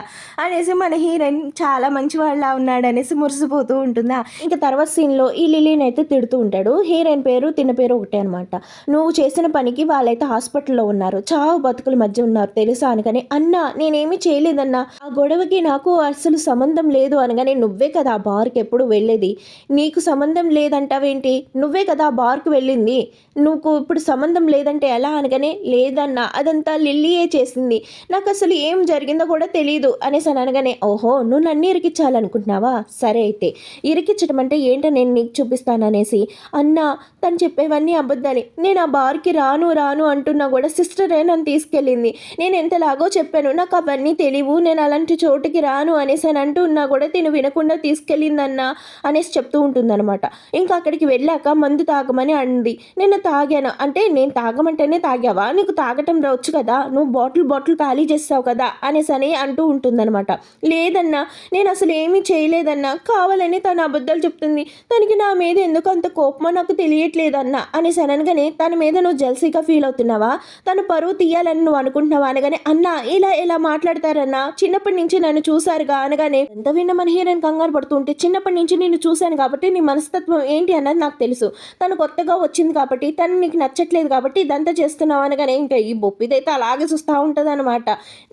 అనేసి మన హీరోయిన్ చాలా మంచివాళ్ళలా ఉన్నాడనేసి మురిసిపోతూ ఉంటుందా. ఇంక తర్వాత సీన్‌లో ఈ లిల్లీని అయితే తిడుతూ ఉంటాడు. హీరోయిన్ పేరు తిన పేరు ఒకటే అనమాట. "నువ్వు చేసిన పనికి వాళ్ళైతే హాస్పిటల్‌లో ఉన్నారు, చావు బతుకుల మధ్య ఉన్నారు తెలుసా" అనగానే, "అన్నా నేనేమి చేయలేదన్నా, ఆ గొడవకి నాకు అస్సలు సంబంధం లేదు" అనగానే, "నువ్వే కదా ఆ బార్‌కి ఎప్పుడు వెళ్ళేది, నీకు సంబంధం లేదంటావేంటి? నువ్వే కదా ఆ బార్‌కి వెళ్ళింది, నువ్వు ఇప్పుడు సంబంధం లేదంటే ఎలా" అనగానే, "లేదన్నా అదంతా లిల్లీయే చేసింది, నాకు అసలు ఏం జరిగిందో కూడా తెలీదు" అనేసి అనగానే, "ఓహో, నువ్వు నన్ను ఇరికించాలనుకుంటున్నావా? సరే అయితే ఇరికించడం అంటే ఏంటో నేను నీకు చూపిస్తాననేసి, "అన్నా తను చెప్పేవన్నీ అబద్ధాలే, నేను ఆ బార్‌కి రాను రాను అంటున్నా కూడా సిస్టరే నన్ను తీసుకెళ్ళింది, నేను ఎంతలాగో చెప్పాను నాకు అవన్నీ తెలీవు, నేను అలాంటి చోటుకి రాను" అనేసి అని అంటున్నా కూడా తిను వినకుండా తీసుకెళ్ళిందన్నా అనేసి చెప్తూ ఉంటుందన్నమాట. ఇంకా అక్కడికి వెళ్ళాక మందు తాగమని అంది. నేను తాగాను. "అంటే నేను తాగమంటేనే తాగావా? నీకు తాగటం వచ్చు కదా, నువ్వు బాటిల్ బాటిల్ ఖాళీ చేస్తావు కదా" అనేసని అంటూ ఉంటుందన్నమాట. "లేదన్నా నేను అసలు ఏమీ చేయలేదన్నా, కావాలని తను అబద్ధాలు చెప్తుంది, తనకి నా మీద ఎందుకు అంత కోపమో నాకు తెలియట్లేదన్నా" అనేసి అనగానే, "తన మీద నువ్వు జెలసీగా ఫీల్ అవుతున్నావా? తను పరువు తీయాలని నువ్వు అనుకుంటున్నావా?" అనగానే, "అన్నా ఇలా ఎలా మాట్లాడతారన్నా, చిన్నప్పటి నుంచి నన్ను చూసారుగా" అనగానే, ఎంత విన్న మన హీరోయిన్ కంగారు పడుతూ ఉంటే, "చిన్నప్పటి నుంచి నిన్ను చూశాను కాబట్టి నీ మనస్తత్వం ఏంటి అన్నది నాకు తెలుసు, తను కొత్తగా వచ్చింది కాబట్టి, తను నీకు నచ్చట్లేదు కాబట్టి ఇదంతా చేస్తున్నావు" అనగానే, ఇంకా ఈ బొప్పిదైతే అలాగే చూస్తూ ఉంటుందన్నమాట.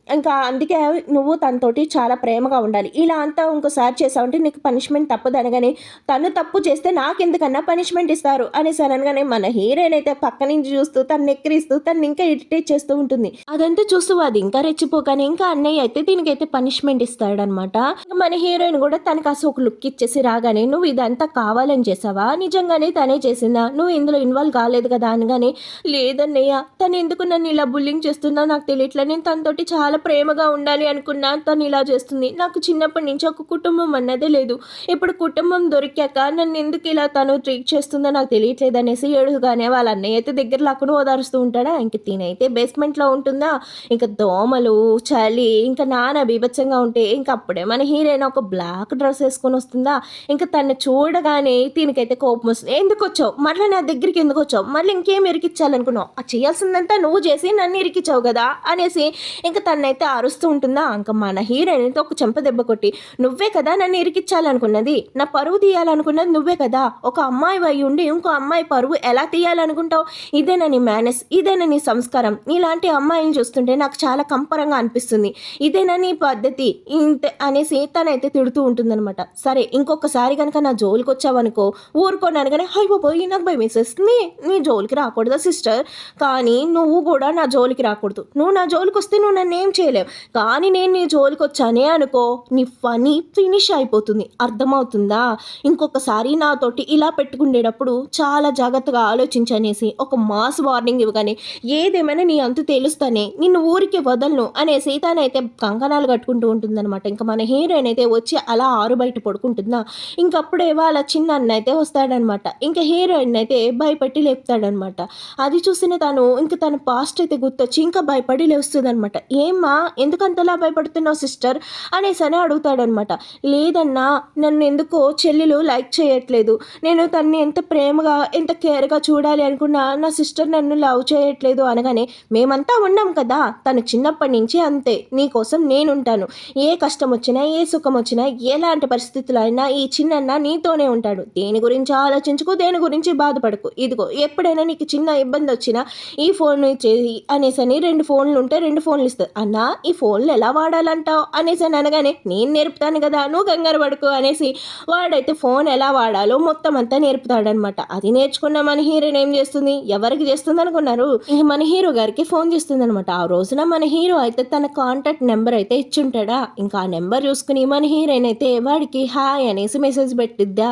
ఇంకా అందుకే నువ్వు తనతోటి చాలా ప్రేమగా ఉండాలి, ఇలా అంతా ఇంకోసారి చేసావంటే నీకు పనిష్మెంట్ తప్పదు అనగానే, "తను తప్పు చేస్తే నాకెందుకన్నా పనిష్మెంట్ ఇస్తారు" అనేసి అనగానే, మన హీరోయిన్ అయితే పక్క నుంచి చూస్తూ తను ఎక్కిరిస్తూ తను ఇంకా ఇరిటేట్ చేస్తూ ఉంటుంది. అదంతా చూస్తూ అది ఇంకా రెచ్చిపోగానే ఇంకా అన్నయ్య అయితే దీనికైతే పనిష్మెంట్ ఇస్తాడనమాట. మన హీరోయిన్ కూడా తనకి అసలు ఒక లుక్ ఇచ్చేసి రాగానే, "నువ్వు ఇదంతా కావాలని చేసావా, నిజంగానే తనే చేసిందా, నువ్వు ఇందులో ఇన్వాల్వ్ కాలేదు కదా" అనగానే, "లేదన్నయ్య, తను ఎందుకు నన్ను ఇలా బుల్లింగ్ చేస్తుందో నాకు తెలియట్లేదు, నేను తనతోటి చాలా ప్రేమగా ఉండాలి అనుకున్నా, తను ఇలా చేస్తుంది, నాకు చిన్నప్పటి నుంచి ఒక కుటుంబం అన్నదే లేదు, ఇప్పుడు కుటుంబం దొరికాక నన్ను ఎందుకు ఇలా తను ట్రీట్ చేస్తుందో నాకు తెలియట్లేదు" అనేసి ఏడుగానే వాళ్ళ అన్నయ్య అయితే దగ్గర లాక్కుని ఓదారుస్తూ ఉంటాడా. ఇంక తినైతే బేస్మెంట్లో ఉంటుందా. ఇంక దోమలు, చలి, ఇంక నానా బీభత్సంగా ఉంటే ఇంక అప్పుడే మన హీరోయిన్ ఒక బ్లాక్ డ్రెస్ వేసుకొని వస్తుందా. ఇంక తన్ని చూడగానే దీనికైతే కోపం వస్తుంది. "ఎందుకొచ్చావు, మళ్ళీ నా దగ్గరికి ఎందుకొచ్చావు, మళ్ళీ ఇంకేం ఇరికిచ్చాలనుకున్నావు, అది చేయాల్సిందంతా నువ్వు చేసి నన్ను ఇరికిచ్చావు కదా" అనేసి ఇంక తనైతే అరుస్తూ ఉంటుందా. ఇంక మన హీరోయిన్ అయితే ఒక చెంప దెబ్బ కొట్టి, "నువ్వే కదా నన్ను ఇరికిచ్చాలనుకున్నది, నా పరువు తీయాలనుకున్నది నువ్వే కదా, ఒక అమ్మాయి అయి ఉండి ఇంకో అమ్మాయి పరువు ఎలా తీయాలనుకుంటావు, ఇదేనా నీ మేనస్, ఇదేనా నీ సంస్కారం, నీలాంటి అమ్మాయిని చూస్తుంటే నాకు చాలా కంపరంగా అనిపిస్తుంది, ఇదేనా నీ పద్ధతి" ఇంత అనేసి తనైతే తిడుతూ ఉంటుందన్నమాట. "సరే ఇంకొకసారి కనుక నా జోలికి వచ్చావనుకో ఊరుకోను" అనగానే, "హై బాబోయ్, నాకు భయమేసేస్తుంది, నీ జోలికి రాకూడదా సిస్టర్, కానీ నువ్వు కూడా నా జోలికి రాకూడదు, నువ్వు నా జోలికి వస్తే నువ్వు నన్ను ఏం చేయలేవు, కానీ నేను నీ జోలికి వచ్చానే అనుకో నీ పని ఫినిష్ అయిపోతుంది, అర్థమవుతుందా, ఇంకొకసారి నాతోటి ఇలా పెట్టుకునేటప్పుడు చాలా జాగ్రత్తగా ఆలోచించనేసి ఒక మాస్ వార్నింగ్ ఇవ్వగానే, "ఏదేమైనా నీ అంతు తేలుస్తానే, నిన్ను ఊరికే వదలను" అనేసి తనైతే కంకణాలు కట్టుకుంటూ ఉంటుందన్నమాట. ఇంకా మన హీరోయిన్ అయితే వచ్చి అలా ఆరు బయట పడుకుంటుందా. ఇంకప్పుడే వాళ్ళ చిన్న అన్న అయితే వస్తాడనమాట. ఇంకా హీరోయిన్ అయితే భయపెట్టి లేపుతాడనమాట. అది చూసిన తను ఇంక తన పాస్ట్ అయితే గుర్తొచ్చి ఇంకా భయపడి లేస్తుందనమాట. "ఏం ఏమ్మా ఎందుకంతలా భయపడుతున్నావు సిస్టర్ అనేసని అడుగుతాడనమాట. లేదన్నా నన్ను ఎందుకో చెల్లెలు లైక్ చేయట్లేదు. నేను తనని ఎంత ప్రేమగా ఎంత కేర్‌గా చూడాలి అనుకున్నా నా సిస్టర్ నన్ను లవ్ చేయట్లేదు అనగానే, మేమంతా ఉన్నాం కదా! తను చిన్నప్పటి నుంచి అంతే. నీకోసం నేనుంటాను. ఏ కష్టం వచ్చినా, ఏ సుఖం వచ్చినా, ఎలాంటి పరిస్థితుల్లో అయినా ఈ చిన్నన్న నీతోనే ఉంటాడు. దేని గురించి ఆలోచించకు, దేని గురించి బాధపడకు. ఇదిగో ఎప్పుడైనా నీకు చిన్న ఇబ్బంది వచ్చినా ఈ ఫోన్ ఇచ్చేయి అనేసని 2 ఫోన్లు ఉంటే 2 ఫోన్లు ఇస్తది. అన్నా ఈ ఫోన్లు ఎలా వాడాలంటావు అనేసని అనగానే, నేను నేర్పుతాను కదా నువ్వు కంగారు పడకు అనేసి వాడైతే ఫోన్ ఎలా వాడాలో మొత్తం అంతా నేర్పుతాడనమాట. అది నేర్చుకున్న మన హీరోయిన్ ఏం చేస్తుంది, ఎవరికి చేస్తుంది అనుకున్నారు, ఇంక మన హీరో గారికి ఫోన్ చేస్తుంది అనమాట. ఆ రోజున మన హీరో అయితే తన కాంటాక్ట్ నెంబర్ అయితే ఇచ్చుంటాడా, ఇంకా ఆ నెంబర్ చూసుకుని మన హీరోయిన్ అయితే వాడికి హాయ్ అనేసి మెసేజ్ పెట్టిద్దా.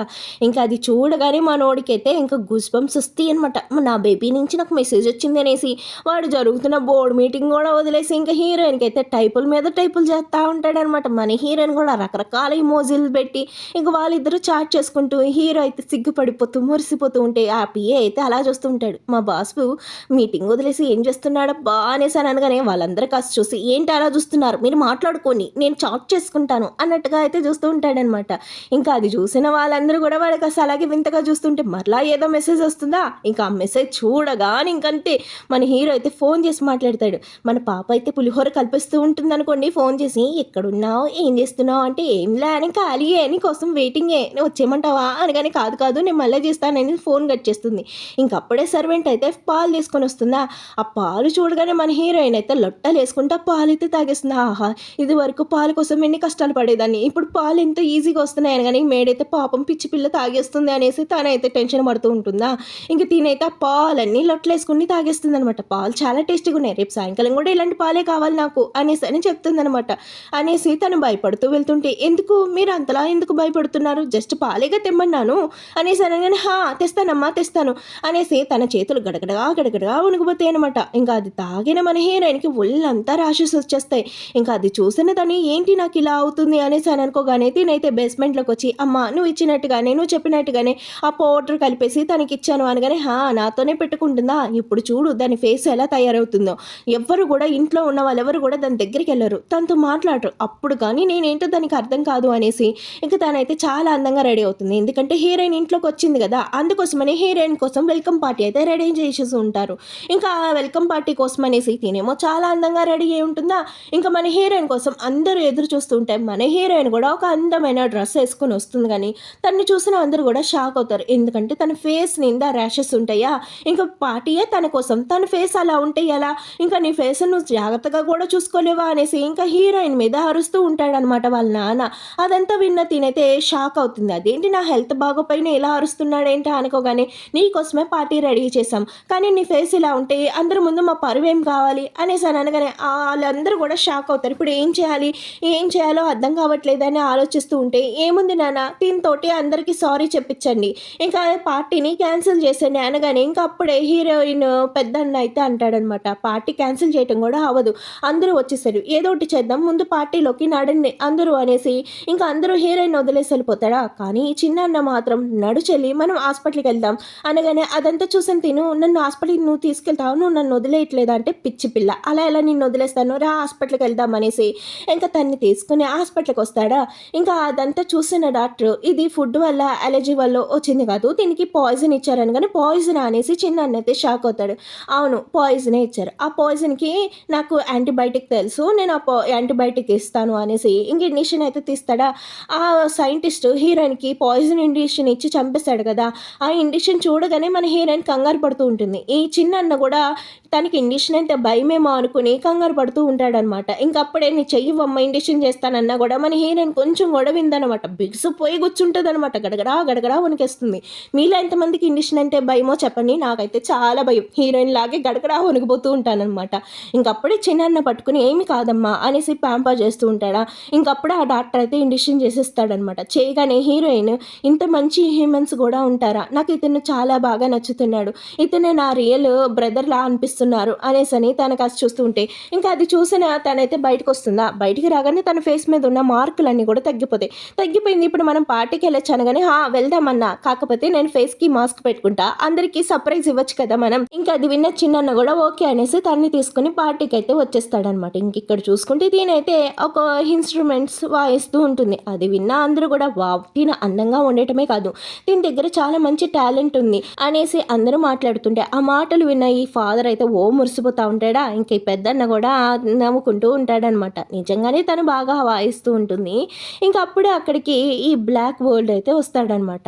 ఇంకా అది చూడగానే మనోడికి అయితే ఇంకా గూస్ బంప్స్ వస్తాయి అనమాట. నా బేబీ నుంచి నాకు మెసేజ్ వచ్చింది అనేసి వాడు జరుగుతున్న బోర్డు మీటింగ్ కూడా వదిలేసి ఇంకా హీరోయిన్కి అయితే టైపుల మీద టైపులు చేస్తూ ఉంటాడనమాట. మన హీరోయిన్ కూడా రకరకాల ఇమోజీలు పెట్టి ఇంక వాళ్ళిద్దరూ చాట్ చేసుకుంటూ హీరో అయితే సిగ్గుపడిపోతూ మురిసిపోతూ ఉంటే ఆ పిఏ అయితే అలా చూస్తూ ఉంటాడు. మా బాసు మీటింగ్ వదిలేసి ఏం చేస్తున్నాడబ్బా అనేసి అని అనగానే వాళ్ళందరూ కాస్త చూసి ఏంటి అలా చూస్తున్నారు, మీరు మాట్లాడుకోండి నేను చాట్ చేసుకుంటాను అన్నట్టుగా అయితే చూస్తూ ఉంటాడనమాట. ఇంకా అది చూసిన వాళ్ళందరూ కూడా వాడికి అసలు అలాగే వింతగా చూస్తుంటే మరలా ఏదో మెసేజ్ వస్తుందా, ఇంకా ఆ మెసేజ్ చూడగానే ఇంకంతే మన హీరో అయితే ఫోన్ చేసి మాట్లాడతాడు. మన పాప అయితే పులిహోర కల్పిస్తూ ఉంటుంది అనుకోండి, ఫోన్ చేసి ఎక్కడున్నావు ఏం చేస్తున్నావు అంటే ఏంలే అని ఖాళీయే నీకోసం వెయిటింగే నువ్వు వచ్చేయమంటావా అనగానే కాదు కాదు నేను మళ్ళీ చేస్తానని ఫోన్ కట్ చేస్తుంది. ఇంకప్పుడే సర్వెంట్ అయితే పాలు తీసుకొని వస్తుందా. ఆ పాలు చూడగానే మన హీరోయిన్ అయితే లొట్టలు వేసుకుంటా పాలు అయితే తాగేస్తుంది. ఆహా ఇది వరకు పాలు కోసం ఎన్ని కష్టాలు పడేదాన్ని, ఇప్పుడు పాలు ఎంత ఈజీగా వస్తున్నాయి అనగానే మేడైతే పాపం పిచ్చి పిల్ల తాగేస్తుంది అనేసి తనైతే టెన్షన్ పడుతూ ఉంటుందా. ఇంక తినైతే ఆ పాలన్నీ లొట్టలేసుకుని తాగేస్తుంది అనమాట. పాలు చాలా టేస్టీగా ఉన్నాయి, రేపు సాయంకాలం కూడా ఇలాంటి పాలే కావాలి నాకు అనేసి అని చెప్తుంది అనమాట. అనేసి తను భయపడుతూ వెళ్తుంటే ఎందుకు మీరు అంతలా ఎందుకు భయపడుతున్నారు, జస్ట్ పాలేగా తెమ్మన్నాను అనేసి అనగానే హా తెస్తానమ్మా తెస్తాను అనేసి తన చేతులు గడగడగా గడగడగా వణుకుపోతాయి అనమాట. ఇంకా అది తాగిన మన హీరోయిన్కి ఒళ్ళంతా ర్యాషెస్ వచ్చేస్తాయి. ఇంకా అది చూసిన తను ఏంటి నాకు ఇలా అవుతుంది అనేసి అని అనుకోగానే తినైతే బేస్మెంట్లోకి వచ్చి అమ్మ నువ్వు ఇచ్చినట్టుగానే నువ్వు చెప్పినట్టుగానే ఆ పౌడర్ కలిపేసి తనకి ఇచ్చాను అనగానే హా నాతోనే పెట్టుకుంటుందా, ఇప్పుడు చూడు దాని ఫేస్ ఎలా తయారవుతుందో, ఎవ్వరు కూడా ఇంట్లో ఉన్న వాళ్ళెవరు కూడా దాని దగ్గరికి వెళ్ళరు, తనతో మాట్లాడరు, అప్పుడు కానీ నేనేంటో దానికి అర్థం కాదు అనేసి ఇంకా తనైతే చాలా అందంగా రెడీ అవుతుంది. ఎందుకంటే హీరోయిన్ ఇంట్లోకి వచ్చింది కదా, అందుకోసమని హీరోయిన్ కోసం వెల్కమ్ పార్టీ అయితే రెడీ చేసేసి ఉంటారు. ఇంకా ఆ వెల్కమ్ పార్టీ కోసం అనేసి తినేమో చాలా అందంగా రెడీ అయి ఉంటుందా. ఇంకా మన హీరోయిన్ కోసం అందరూ ఎదురు చూస్తూ ఉంటే మన హీరోయిన్ కూడా ఒక అందమైన డ్రెస్ వేసుకొని వస్తుంది. కానీ తన్ని చూసిన అందరూ కూడా షాక్ అవుతారు, ఎందుకంటే తన ఫేస్ నిండా ర్యాషెస్ ఉంటాయా, ఇంకా పార్టీయే తన కోసం తన ఫేస్ అలా ఉంటే ఎలా, ఇంకా నీ ఫేస్ నువ్వు జాగ్రత్తగా కూడా చూసుకోలేవా అనేసి ఇంకా హీరోయిన్ మీద అరుస్తూ ఉంటాడనమాట వాళ్ళ నాన్న. అదంతా విన్న తినైతే షాక్ అవుతుంది, అదేంటి నా హెల్త్ బాగోపోయినా ఇలా అరుస్తున్నాడేంటి అనుకోగానే నీకోసమే పార్టీ రెడీ చేసాం కానీ నీ ఫేస్ ఇలా ఉంటే అందరి ముందు మా పరువేం కావాలి అనేసి అని అనగానే వాళ్ళందరూ కూడా షాక్ అవుతారు. ఇప్పుడు ఏం చేయాలో అర్థం కావట్లేదని ఆలోచిస్తూ ఉంటే ఏముంది నాన్న దీంతోటి అందరికీ సారీ చెప్పించండి ఇంకా పార్టీని క్యాన్సిల్ చేసేయండి అనగానే ఇంకా అప్పుడే హీరోయిన్ పెద్దన్న అయితే అంటాడనమాట, పార్టీ క్యాన్సిల్ చేయటం కూడా అవ్వదు, అందరూ వచ్చేసారు ఏదో ఒకటి చేద్దాం ముందు పార్టీలోకి నడండి అందరూ అనేసి ఇంకా అందరూ హీరోయిన్ వదిలేసి వెళ్ళిపోతాడా. కానీ ఈ చిన్న అన్న మాత్రం నడు చెల్లి మనం హాస్పిటల్కి వెళ్దాం అనగానే అదంతా చూసాను తిను నన్ను హాస్పిటల్కి నువ్వు తీసుకెళ్తావు, నువ్వు నన్ను వదిలేయట్లేదా అంటే పిచ్చి పిల్ల అలా ఎలా నిన్ను వదిలేస్తాను రా హాస్పిటల్కి వెళ్దాం అనేసి ఇంకా తన్ని తీసుకుని హాస్పిటల్కి వస్తాడా. ఇంకా అదంతా చూసిన డాక్టర్ ఇది ఫుడ్ వల్ల అలర్జీ వల్ల వచ్చింది కాదు, దీనికి పాయిజన్ ఇచ్చారని కానీ పాయిజన్ అనేసి చిన్న అన్న అయితే షాక్ అవుతాడు. అవును పాయిజనే ఇచ్చారు, ఆ పాయిజన్కి నాకు యాంటీబయాటిక్ తెలుసు నేను ఆ యాంటీబయాటిక్ ఇస్తాను అనేసి ఇంక ఇండిషన్ అయితే తీస్తాడా. ఆ సైంటిస్ట్ హీరోయిన్కి పాయిజన్ ఇండిషన్ ఇచ్చి చంపేస్తాడు కదా, ఆ ఇండిషన్ చూడగానే మన హీరోయిన్ కంగారు పడుతూ ఉంటుంది. ఈ చిన్న అన్న కూడా తనకి ఇండిషన్ అంటే భయమేమో అనుకుని కంగారు పడుతూ ఉంటాడనమాట. ఇంకప్పుడే నీ చెయ్యివమ్మ ఇండిషన్ చేస్తానన్నా కూడా మన హీరోయిన్ కొంచెం కూడా విందనమాట, బిగుసిపోయి కూర్చుంటుంది అనమాట, గడగడా గడగడా వణికేస్తుంది. మీలో ఎంతమందికి ఇండిషన్ అంటే భయమో చెప్పండి, నాకైతే చాలా భయం, హీరోయిన్ లాగే గడగడా వణికిపోతూ ఉంటానన్నమాట. ఇంకప్పుడే చిన్న పట్టుకుని ఏమి కాదమ్మా అనేసి ప్యాంపర్ చేస్తూ ఉంటాడా. ఇంకప్పుడే ఆ డాక్టర్ అయితే ఇండిషన్ చేసేస్తాడనమాట. చేయగానే హీరోయిన్ ఇంత మంచి హ్యూమన్స్ కూడా ఉంటారా, నాకు ఇతను చాలా బాగా నచ్చుతున్నాడు, ఇతనే నా రియల్ బ్రదర్లా అనిపిస్తున్నాడు చేస్తున్నారు అనేసని తన కాస్త చూస్తూ ఉంటే ఇంకా అది చూసిన తనైతే బయటకు వస్తుందా, బయటికి రాగానే తన ఫేస్ మీద ఉన్న మార్కులన్నీ కూడా తగ్గిపోయింది. ఇప్పుడు మనం పార్టీకి వెళ్ళొచ్చు అనగానే వెళ్దామన్నా, కాకపోతే నేను ఫేస్ కి మాస్క్ పెట్టుకుంటా, అందరికి సర్ప్రైజ్ ఇవ్వచ్చు కదా మనం. ఇంకా అది విన్న చిన్న కూడా ఓకే అనేసి తన్ని తీసుకుని పార్టీకి అయితే వచ్చేస్తాడనమాట. ఇంక ఇక్కడ చూసుకుంటే దీనైతే ఒక ఇన్స్ట్రుమెంట్స్ వాయిస్తూ ఉంటుంది. అది విన్న అందరూ కూడా వావ్, దీని అందంగా ఉండటమే కాదు దీని దగ్గర చాలా మంచి టాలెంట్ ఉంది అనేసి అందరూ మాట్లాడుతుంటే ఆ మాటలు విన్న ఈ ఫాదర్ అయితే మురిసిపోతా ఉంటాడా. ఇంక ఈ పెద్దన్న కూడా నవ్వుకుంటూ ఉంటాడనమాట. నిజంగానే తను బాగా వాయిస్తూ ఉంటుంది. ఇంకా అప్పుడే అక్కడికి ఈ బ్లాక్ వరల్డ్ అయితే వస్తాడనమాట.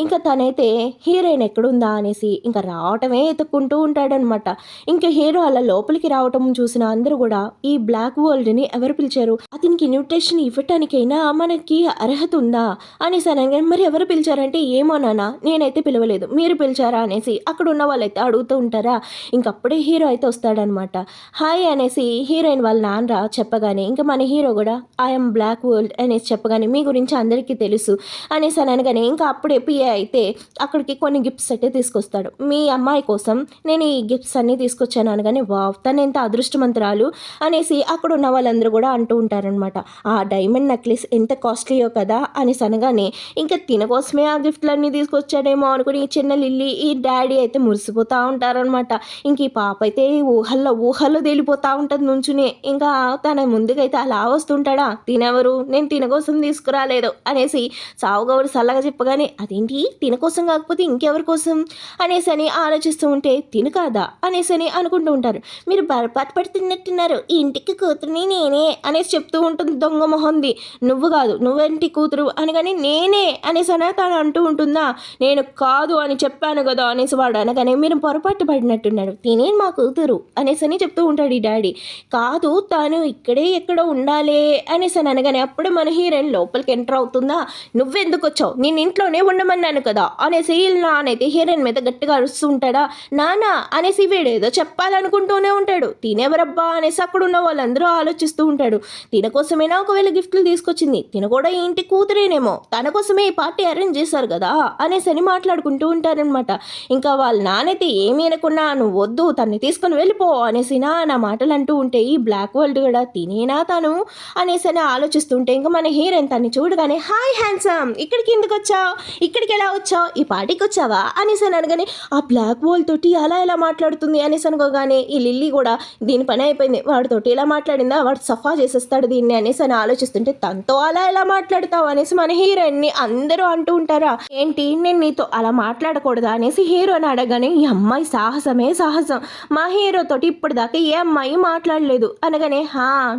ఇంకా తనైతే హీరోయిన్ ఎక్కడుందా అనేసి ఇంకా రావటమే ఎత్తుక్కుంటూ ఉంటాడనమాట. ఇంకా హీరో అలా లోపలికి రావటం చూసిన అందరూ కూడా ఈ బ్లాక్ వరల్డ్ ని ఎవరు పిలిచారు, అతనికి ఇన్విటేషన్ ఇవ్వటానికైనా మనకి అర్హత ఉందా అనేసి అనగా మరి ఎవరు పిలిచారంటే ఏమో నాన్న, నేనైతే పిలవలేదు, మీరు పిలిచారా అనేసి అక్కడ ఉన్న వాళ్ళైతే అడుగుతూ ఉంటారా. ఇంకప్పుడే హీరో అయితే వస్తాడనమాట. హాయ్ అనేసి హీరోయిన్ వాళ్ళ నాన్న చెప్పగానే ఇంకా మన హీరో కూడా ఐఎమ్ బ్లాక్ వరల్డ్ అనేసి చెప్పగానే మీ గురించి అందరికీ తెలుసు అనేసి అనగానే ఇంకా అప్పుడే పిఏ అయితే అక్కడికి కొన్ని గిఫ్ట్స్ అయితే తీసుకొస్తాడు. మీ అమ్మాయి కోసం నేను ఈ గిఫ్ట్స్ అన్నీ తీసుకొచ్చాను అనగానే వావ్, తను ఎంత అదృష్టవంతురాలు అనేసి అక్కడ ఉన్న వాళ్ళందరూ కూడా అంటూ ఉంటారనమాట. ఆ డైమండ్ నెక్లెస్ ఎంత కాస్ట్లీయో కదా అనేసి అనగానే ఇంకా తిన కోసమే ఆ గిఫ్ట్లన్నీ తీసుకొచ్చాడేమో అనుకుని ఈ చిన్న లిల్లీ ఈ డాడీ అయితే మురిసిపోతూ ఉంటారనమాట. ఇంక ఈ పాప అయితే ఊహల్లో తేలిపోతూ ఉంటుంది నుంచుని. ఇంకా తన ముందుకైతే అలా వస్తుంటాడా, తినెవరు, నేను తిన కోసం తీసుకురాలేదు అనేసి సావుగౌడు సల్లగా చెప్పగానే అదేంటి తిన కోసం కాకపోతే ఇంకెవరి కోసం అనేసి అని ఆలోచిస్తూ ఉంటే తిను కాదా అనేసి అని అనుకుంటూ ఉంటారు. మీరు బరపాటు పడి తిన్నట్టున్నారు, ఈ ఇంటికి కూతురుని నేనే అనేసి చెప్తూ ఉంటుంది దొంగ మొహంది. నువ్వు కాదు, నువ్వేంటి కూతురు అనగానే నేనే అనేసి అన తను అంటూ ఉంటుందా. నేను కాదు అని చెప్పాను కదా అనేసి వాడు అనగానే మీరు పొరపాటు పడినట్టున్నాడు, తినే మా కూతురు అనేసి అని చెప్తూ ఉంటాడు ఈ డాడీ. కాదు తను ఇక్కడే ఎక్కడో ఉండాలి అనేసి అని అనగానే అప్పుడే మన హీరోయిన్ లోపలికి ఎంటర్ అవుతుందా. నువ్వెందుకు వచ్చావు, నేను ఇంట్లోనే ఉండమన్నాను కదా అనేసి నానైతే హీరోయిన్ మీద గట్టిగా అరుస్తూ ఉంటాడా. నానా అనేసి వీడేదో చెప్పాలనుకుంటూనే ఉంటాడు. తినేవరబ్బా అనేసి అక్కడ ఉన్న వాళ్ళందరూ ఆలోచిస్తూ ఉంటాడు. తిన కోసమైనా ఒకవేళ గిఫ్ట్లు తీసుకొచ్చింది, తిన కూడా ఈ ఇంటి కూతురేనేమో, తన కోసమే ఈ పార్టీ అరేంజ్ చేశారు కదా అనేసి అని మాట్లాడుకుంటూ ఉంటారనమాట. ఇంకా వాళ్ళ నానైతే ఏమీ అనకుండా నువ్వు వద్దు తన్ని తీసుకొని వెళ్ళిపో అనేసి నా మాటలు అంటూ ఉంటే ఈ బ్లాక్ వరల్డ్ కూడా తినేనా తను అనేసి అని ఆలోచిస్తుంటే ఇంకా మన హీరోయిన్ తన్ని చూడగానే హాయ్ హ్యాండ్సమ్, ఇక్కడికి ఎందుకు వచ్చావు, ఇక్కడికి ఎలా వచ్చావు, ఈ పార్టీకి వచ్చావా అనేసి అని అనగానే ఆ బ్లాక్ వరల్డ్ తోటి అలా ఎలా మాట్లాడుతుంది అనేసి అనుకోగానే ఈ లిల్లీ కూడా దీని పని అయిపోయింది, వాడితోటి ఎలా మాట్లాడిందా, వాడు సఫా చేసేస్తాడు దీన్ని అనేసి అని ఆలోచిస్తుంటే తనతో అలా ఎలా మాట్లాడుతావు అనేసి మన హీరోయిన్ ని అందరూ అంటూ ఉంటారా. ఏంటి నేను నీతో అలా మాట్లాడకూడదా అనేసి హీరోని అడగానే ఈ అమ్మాయి సాహసమే సాహసం, మా హీరో తోటి ఇప్పటిదాకా ఏ అమ్మాయి మాట్లాడలేదు అనగానే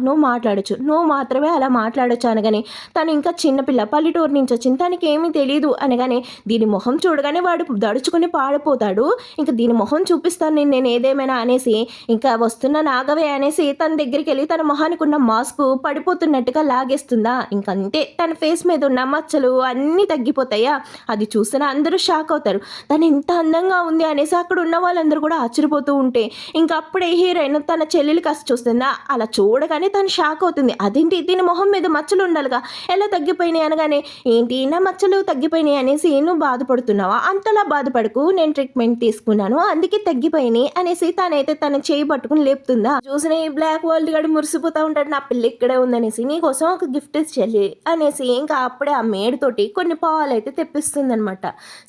నువ్వు మాట్లాడచ్చు, నువ్వు మాత్రమే అలా మాట్లాడచ్చు అనగానే తను ఇంకా చిన్నపిల్ల పల్లెటూరు నుంచి వచ్చింది, తనకి ఏమీ తెలియదు అనగానే దీని మొహం చూడగానే వాడు దడుచుకుని పాడిపోతాడు. ఇంకా దీని మొహం చూపిస్తాను నేను ఏదేమైనా అనేసి ఇంకా వస్తున్న నాగవే అనేసి తన దగ్గరికి వెళ్ళి తన మొహానికి ఉన్న మాస్క్ పడిపోతున్నట్టుగా లాగేస్తుందా. ఇంకంతే తన ఫేస్ మీద ఉన్న మచ్చలు అన్నీ తగ్గిపోతాయా. అది చూసిన అందరూ షాక్ అవుతారు. తను ఎంత అందంగా ఉంది అనేసి అక్కడ ఉన్న వాళ్ళందరూ కూడా ఆశ్చర్యపోతూ ఉంటే ఇంకా అప్పుడే హీరోయిన్ తన చెల్లెలు కాస్త చూస్తుందా. అలా చూడగానే తను షాక్ అవుతుంది. అదేంటి దీని మొహం మీద మచ్చలు ఉండాలిగా, ఎలా తగ్గిపోయినాయి అనగానే ఏంటి నా మచ్చలు తగ్గిపోయినాయి అనేసి నువ్వు బాధపడుతున్నావా, అంతలా బాధపడకు, నేను ట్రీట్మెంట్ తీసుకున్నాను అందుకే తగ్గిపోయినాయి అనేసి తనైతే తన చేయి పట్టుకుని లేపుతుందా. చూసిన ఈ బ్లాక్ వరల్డ్ గడు మురిసిపోతా ఉంటాడు, నా పిల్ల ఇక్కడే ఉందనేసి నీకోసం ఒక గిఫ్ట్ చెల్లి అనేసి ఇంకా అప్పుడే ఆ మేడుతోటి కొన్ని పాలు అయితే తెప్పిస్తుంది అనమాట.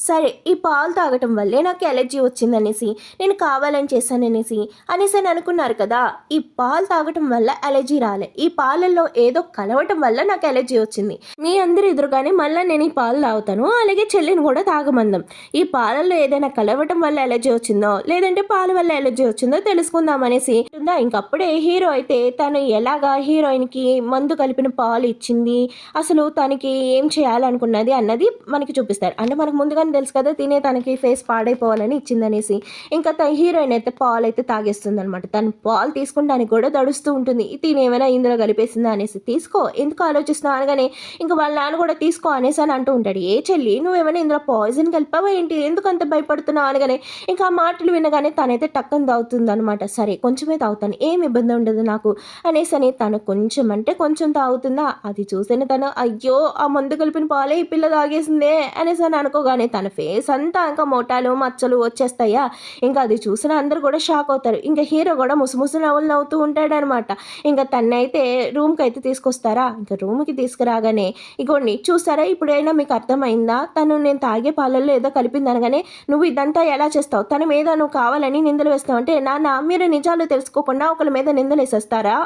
సరే ఈ పాలు తాగటం వల్లే నాకు ఎలర్జీ వచ్చిందనేసి నేను కావాలని చేశాననేసి అని అనుకున్నారు కదా, ఈ పాలు తాగటం వల్ల ఎలర్జీ రాలే, ఈ పాలల్లో ఏదో కలవటం వల్ల నాకు ఎలర్జీ వచ్చింది. మీ అందరు ఎదురుగానే మళ్ళీ నేను ఈ పాలు తాగుతాను, అలాగే చెల్లిని కూడా తాగమందాం. ఈ పాలల్లో ఏదైనా కలవటం వల్ల ఎలర్జీ వచ్చిందో లేదంటే పాల వల్ల ఎలర్జీ వచ్చిందో తెలుసుకుందాం అనేసి ఇంకప్పుడే హీరో అయితే తను ఎలాగా హీరోయిన్ కి మందు కలిపిన పాలు ఇచ్చింది, అసలు తనకి ఏం చేయాలనుకున్నది అన్నది మనకి చూపిస్తారు. అంటే మనకు ముందుగానే తెలుసు కదా తినే తనకి ఫేస్ పాడైపోవాలని ఇచ్చిందనేసి. ఇంకా హీరోయిన్ అయితే పాలు అయితే తాగేస్తుంది అనమాట. తను పాలు తీసుకుంటానికి కూడా దడుస్తూ ఉంటుంది. తినేమైనా ఇందులో కలిపేసిందా అనేసి. తీసుకో ఎందుకు ఆలోచిస్తున్నావు అనగానే ఇంకా వాళ్ళ నాన్న కూడా తీసుకో అనేసి అని అంటూ ఉంటాడు. ఏ చెల్లి నువ్వేమైనా ఇందులో పాయిజన్ కలిపావా ఏంటి, ఎందుకు అంత భయపడుతున్నావు అనగానే ఇంకా ఆ మాటలు వినగానే తనైతే టక్కని తాగుతుంది అనమాట. సరే కొంచెమే తాగుతాను, ఏం ఇబ్బంది ఉండదు నాకు అనేసి అని తను కొంచెం అంటే కొంచెం తాగుతుందా. అది చూసిన తను అయ్యో ఆ మందు కలిపిన పాలే ఈ పిల్ల తాగేసిందే అనేసి అని అనుకోగానే తన ఫేస్ అంతా ఇంకా మొటాలు మచ్చలు వచ్చేస్తాయా. ఇంకా అది చూసిన అందరూ కూడా కూడా షాక్ అవుతారు. ఇంకా హీరో కూడా ముసుముసు నవ్వులు నవ్వుతూ ఉంటాడనమాట. ఇంకా తన్నైతే రూమ్‌కి అయితే తీసుకొస్తారా, ఇంకా రూమ్‌కి తీసుకురాగానే ఇగోండి చూసారా ఇప్పుడైనా మీకు అర్థమైందా? తను నేను తాగే పాలల్లో ఏదో కలిపిందనగానే నువ్వు ఇదంతా ఎలా చేస్తావు? తన మీద నువ్వు కావాలని నిందలు వేస్తావు అంటే, నాన్న మీరు నిజాలు తెలుసుకోకుండా ఒకళ్ళ మీద నిందలేసేస్తారా?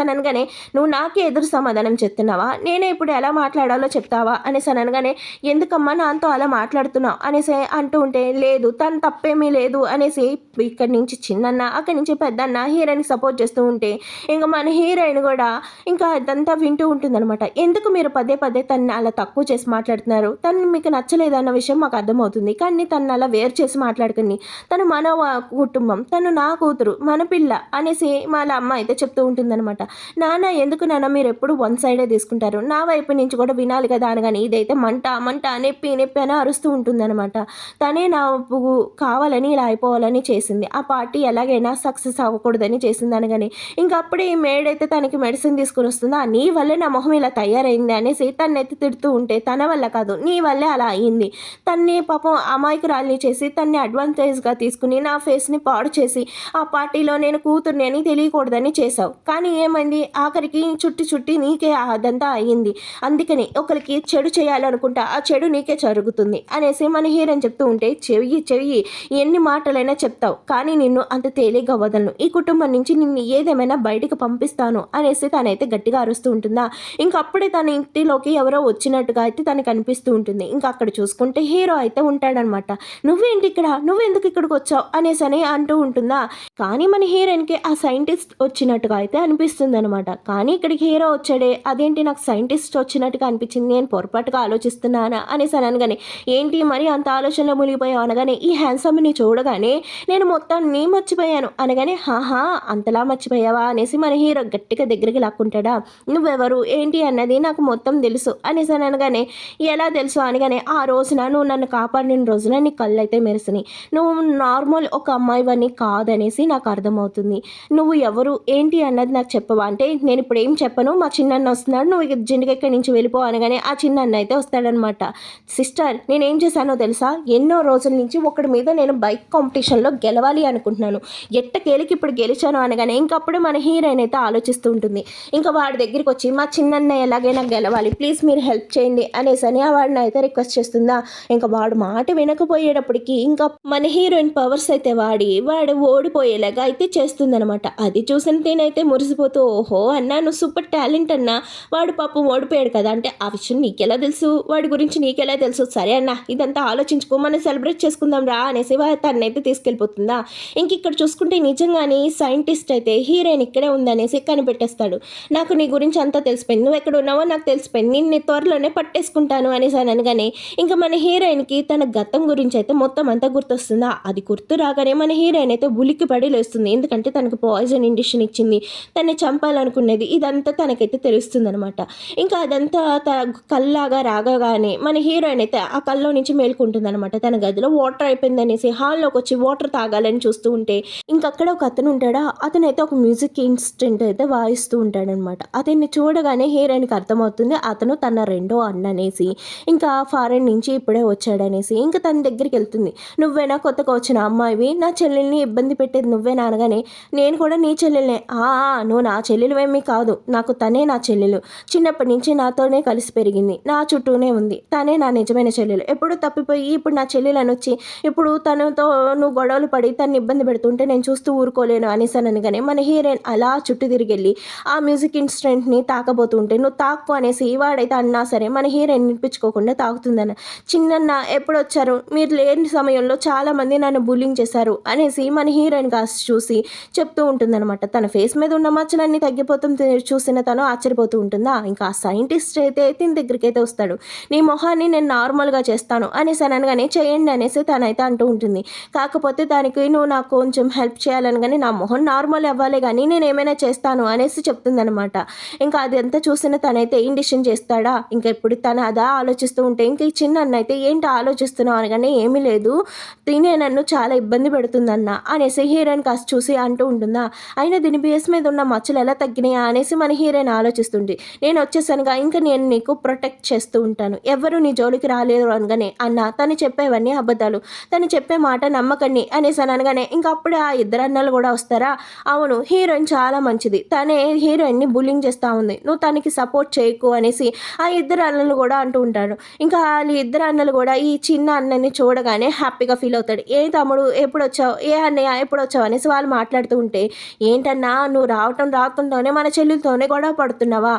అనగానే నువ్వు నాకే ఎదురు సమాధానం చెప్తున్నావా? నేనే ఇప్పుడు ఎలా మాట్లాడాలో చెప్తావా? అనగానే ఎందుకమ్మా నాతో అలా మాట్లాడుతున్నావు అనేసి అంటూ ఉంటే, లేదు తను తప్పేమీ లేదు అనేసి ఇక్కడి నుంచి చిన్నన్న అక్కడి నుంచి పెద్దన్న హీరోయిన్‌కి సపోర్ట్ చేస్తూ ఉంటే, ఇంక మన హీరోయిన్ కూడా ఇంకా అదంతా వింటూ ఉంటుందనమాట. ఎందుకు మీరు పదే పదే తనని అలా తక్కువ చేసి మాట్లాడుతున్నారు? తను మీకు నచ్చలేదన్న విషయం మాకు అర్థమవుతుంది. కానీ తనని అలా వేరు చేసి మాట్లాడకండి. తను మన కుటుంబం, తను నా కూతురు, మన పిల్ల అనేసి వాళ్ళ అమ్మ అయితే చెప్తూ ఉంటుందనమాట. నాన్న ఎందుకు నాన్న మీరెప్పుడు వన్ సైడే తీసుకుంటారు? నా వైపు నుంచి కూడా వినాలి కదా అనగానే ఇదైతే మంట మంట నొప్పి నొప్పి అని అరుస్తూ ఉంటుందనమాట. తనే నాకు కావాలని ఇలా అయిపోవాలని చేసింది. ఆ పార్టీ ఎలాగైనా సక్సెస్ అవ్వకూడదని చేసింది అనగానే ఇంకా అప్పుడే ఈ మేడైతే తనకి మెడిసిన్ తీసుకొని వస్తుందా, నీ వల్లే నా మొహం ఇలా తయారైంది అనేసి తన్నైతే తిడుతూ ఉంటే, తన వల్ల కాదు నీ వల్లే అలా అయింది. తన్ని పాపం అమాయకురాలిని చేసి తన్ని అడ్వాంటేజ్‌గా తీసుకుని నా ఫేస్‌ని పాడు చేసి ఆ పార్టీలో నేను కూతుర్ని అని తెలియకూడదని చేశావు. కానీ ఏమైంది ఆఖరికి చుట్టి చుట్టి నీకే అదంతా అయ్యింది. అందుకని ఒకరికి చెడు చేయాలనుకుంటా ఆ చెడు నీకే జరుగుతుంది అనేసి మన హీరోయిన్ చెప్తూ ఉంటే, చెయ్యి ఎన్ని మాటలైనా చెప్తావు కానీ నిన్ను అంత తేలిగ్గా వదలను. ఈ కుటుంబం నుంచి నిన్ను ఏదేమైనా బయటికి పంపిస్తాను అనేసి తనైతే గట్టిగా అరుస్తూ ఉంటుందా. ఇంకప్పుడే తన ఇంటిలోకి ఎవరో వచ్చినట్టుగా అయితే తనకు అనిపిస్తూ ఉంటుంది. ఇంకా అక్కడ చూసుకుంటే హీరో అయితే ఉంటాడనమాట. నువ్వేంటి ఇక్కడ, నువ్వెందుకు ఇక్కడికి వచ్చావు అనేసి అంటూ ఉంటుందా. కానీ మన హీరోయిన్‌కి ఆ సైంటిస్ట్ వచ్చినట్టుగా అయితే అనిపిస్తుందనమాట. కానీ ఇక్కడికి హీరో వచ్చాడే అదేంటి నాకు సైంటిస్ట్ వచ్చినట్టుగా అనిపించింది, నేను పొరపాటుగా ఆలోచిస్తున్నానా అనేసి అనగానే, ఏంటి మరి అంత ఆలోచనలో మునిగిపోయావు అనగానే, ఈ హ్యాండ్సమ్‌ని చూడగానే నేను మొత్తాన్ని మర్చిపోయాను అనగానే, హాహా అంతలా మర్చిపోయావా అనేసి మన హీరో గట్టిగా దగ్గరికి లాక్కుంటాడా. నువ్వెవరు ఏంటి అన్నది నాకు మొత్తం తెలుసు అనేసి అనగానే, ఎలా తెలుసు అనగానే, ఆ రోజున నువ్వు నన్ను కాపాడిన రోజున నీ కళ్ళైతే మెరిసినాయి. నువ్వు నార్మల్ ఒక అమ్మాయివని కాదనేసి నాకు అర్థమవుతుంది. నువ్వు ఎవరు ఏంటి అన్నది నాకు చెప్పవా అంటే, నేను ఇప్పుడు ఏం చెప్పను మా చిన్నన్న వస్తున్నాడు నువ్వు జిండిగెక్కడి నుంచి వెళ్ళిపో అనగానే ఆ చిన్నన్న అయితే వస్తాడనమాట. సిస్టర్ నేనేం చేశానో తెలుసా, ఎన్నో రోజుల నుంచి ఒకటి మీద నేను బైక్ కాంపిటీషన్లో గెలవాలి అనుకుంటున్నాను, ఎట్టకేలికి ఇప్పుడు గెలిచాను అనగానే ఇంకప్పుడు మన హీరోయిన్ అయితే ఆలోచిస్తూ ఉంటుంది. ఇంకా వాడి దగ్గరికి వచ్చి మా చిన్నన్న ఎలాగైనా గెలవాలి ప్లీజ్ మీరు హెల్ప్ చేయండి అనేసి అని వాడిని అయితే రిక్వెస్ట్ చేస్తుందా. ఇంకా వాడు మాట వినకపోయేటప్పటికి ఇంకా మన హీరోయిన్ పవర్స్ అయితే వాడు ఓడిపోయేలాగా అయితే చేస్తుందనమాట. అది చూసిన తేనైతే మురిసిపోతూ, ఓహో అన్నా నువ్వు సూపర్ టాలెంట్ అన్నా, వాడు పాపం ఓడిపోయాడు కదా అంటే, ఆ విషయం నీకెలా తెలుసు, వాడి గురించి నీకెలా తెలుసు, సరే అన్న ఇదంతా ఆలోచించుకో మనం సెలబ్రేట్ చేసుకుందాం రా అనేసి తనైతే తీసుకెళ్ళిపోతుందా. ఇంక ఇక్కడ చూసుకుంటే నిజంగానే సైంటిస్ట్ అయితే హీరోయిన్ ఇక్కడే ఉందనేసి కనిపెట్టేస్తాడు. నాకు నీ గురించి అంతా తెలిసిపోయింది, నువ్వు ఎక్కడ ఉన్నావో నాకు తెలిసిపోయింది, నిన్ను త్వరలోనే పట్టేసుకుంటాను అనేసి అనగానే ఇంకా మన హీరోయిన్కి తన గతం గురించి అయితే మొత్తం అంతా గుర్తొస్తుందా. అది గుర్తు రాగానే మన హీరోయిన్ అయితే ఉలిక్కి పడి లేస్తుంది. ఎందుకంటే తనకు పాయిజన్ ఇంజెక్షన్ ఇచ్చింది, తన్ని చంపాలనుకునేది ఇదంతా తనకైతే తెలుస్తుంది అనమాట. ఇంకా అదంతా కల్లాగా రాగానే మన హీరోయిన్ అయితే ఆ కల్లో నుంచి మేలుకుంటుంది అనమాట. తన గదిలో వాటర్ అయిపోయిందనేసి హాల్లోకి వచ్చి వాటర్ తాగాలని చూస్తూ ఉంటే ఇంకక్కడ ఒక అతను ఉంటాడా, అతనైతే ఒక మ్యూజిక్ ఇన్స్ట్రుమెంట్ అయితే వాయిస్తూ ఉంటాడనమాట. అతన్ని చూడగానే హీరోయిన్కి అర్థమవుతుంది అతను తన రెండో అన్న అనేసి, ఇంకా ఫారెన్ నుంచి ఇప్పుడే వచ్చాడనేసి. ఇంకా తన దగ్గరికి వెళ్తుంది. నువ్వేనా కొత్తగా వచ్చిన అమ్మాయివి, నా చెల్లెల్ని ఇబ్బంది పెట్టేది నువ్వేనా అనగానే, నేను కూడా నీ చెల్లెలే. నువ్వు నా చెల్లెలువేమీ కాదు, నాకు తనే నా చెల్లెలు, చిన్నప్పటి నుంచి నాతోనే కలిసి పెరిగింది, నా చుట్టూనే ఉంది, తనే నా నిజమైన చెల్లెలు. ఎప్పుడు తప్పిపోయి ఇప్పుడు నా చెల్లెలని వచ్చి ఇప్పుడు తనతో నువ్వు గొడవలు పడి తను ఇబ్బంది పెడుతుంటే నేను చూస్తూ ఊరుకోలేను అనేసానగానే మన హీరోయిన్ అలా చుట్టూ తిరిగి వెళ్ళి ఆ మ్యూజిక్ ఇన్స్ట్రుమెంట్ని తాకబోతుంటే, నువ్వు తాక్కు అనేసి వాడైతే అన్నా సరే మన హీరోయిన్ వినిపించుకోకుండా తాకుతుందన్న. చిన్నన్న ఎప్పుడు వచ్చారు, మీరు లేని సమయంలో చాలామంది నన్ను బుల్లింగ్ చేశారు అనేసి మన హీరోయిన్ కాస్త చూసి చెప్తూ ఉంటుందన్నమాట. తన ఫేస్ మీద ఉన్న మచ్చలన్నీ తగ్గిపోతుంది చూసిన తను ఆశ్చర్యపోతూ ఉంటుందా. ఇంకా ఆ సైంటిస్ట్ అయితే తిని దగ్గరికి అయితే వస్తాడు. నీ మొహాన్ని నేను నార్మల్గా చేస్తాను అనేసి అనగానే చేయండి అనేసి తనైతే అంటూ ఉంటుంది. కాకపోతే దానికి నువ్వు నాకు కొంచెం హెల్ప్ చేయాలనగానే నా మొహం నార్మల్ అవ్వాలి కానీ నేను ఏమైనా చేస్తాను అనేసి చెప్తుందనమాట. ఇంకా అది అంతా చూసిన తనైతే ఇండిషన్ చేస్తాడా. ఇంకా ఇప్పుడు తను అదా ఆలోచిస్తూ ఉంటే ఇంకా ఈ చిన్న అన్న అయితే ఏంటి ఆలోచిస్తున్నావు అనగానే, ఏమీ లేదు తినే నన్ను చాలా ఇబ్బంది పెడుతుందన్న అనేసి హీరోయిన్ కాస్త చూసి అంటూ ఉంటుందా. అయినా దీని బేస్ మీద ఉన్న మచ్చలు ఎలా తగ్గినాయా అనేసి మన హీరోయిన్ ఆలోచిస్తుంది. నేను వచ్చేసానుగా ఇంకా నేను నీకు ప్రొటెక్ట్ చేస్తూ ఉంటాను, ఎవరు నీ జోలికి రాలేరు అనగానే, అన్న తను చెప్పేవన్నీ అబద్ధాలు, తను చెప్పే మాట నమ్మకండి అనేసి అనగానే ఇంకా అప్పుడే ఆ ఇద్దరు అన్నలు కూడా వస్తారా, అవును హీరోయిన్ చాలా మంచిది, తనే హీరోయిన్ని బుల్లింగ్ చేస్తూ ఉంది, నువ్వు తనకి సపోర్ట్ చేయకు అనేసి ఆ ఇద్దరు అన్నలు కూడా అంటూ ఉంటారు. ఇంకా వాళ్ళు ఇద్దరు అన్నలు కూడా ఈ చిన్న అన్నని చూడగానే హ్యాపీగా ఫీల్ అవుతాడు. ఏ తమ్ముడు ఎప్పుడొచ్చావు, ఏ అన్నయ్య ఎప్పుడొచ్చావు అనేసి వాళ్ళు మాట్లాడుతూ ఉంటే, ఏంటన్నా నువ్వు రావటంతోనే మన చెల్లెలతోనే గొడవ పడుతున్నావా,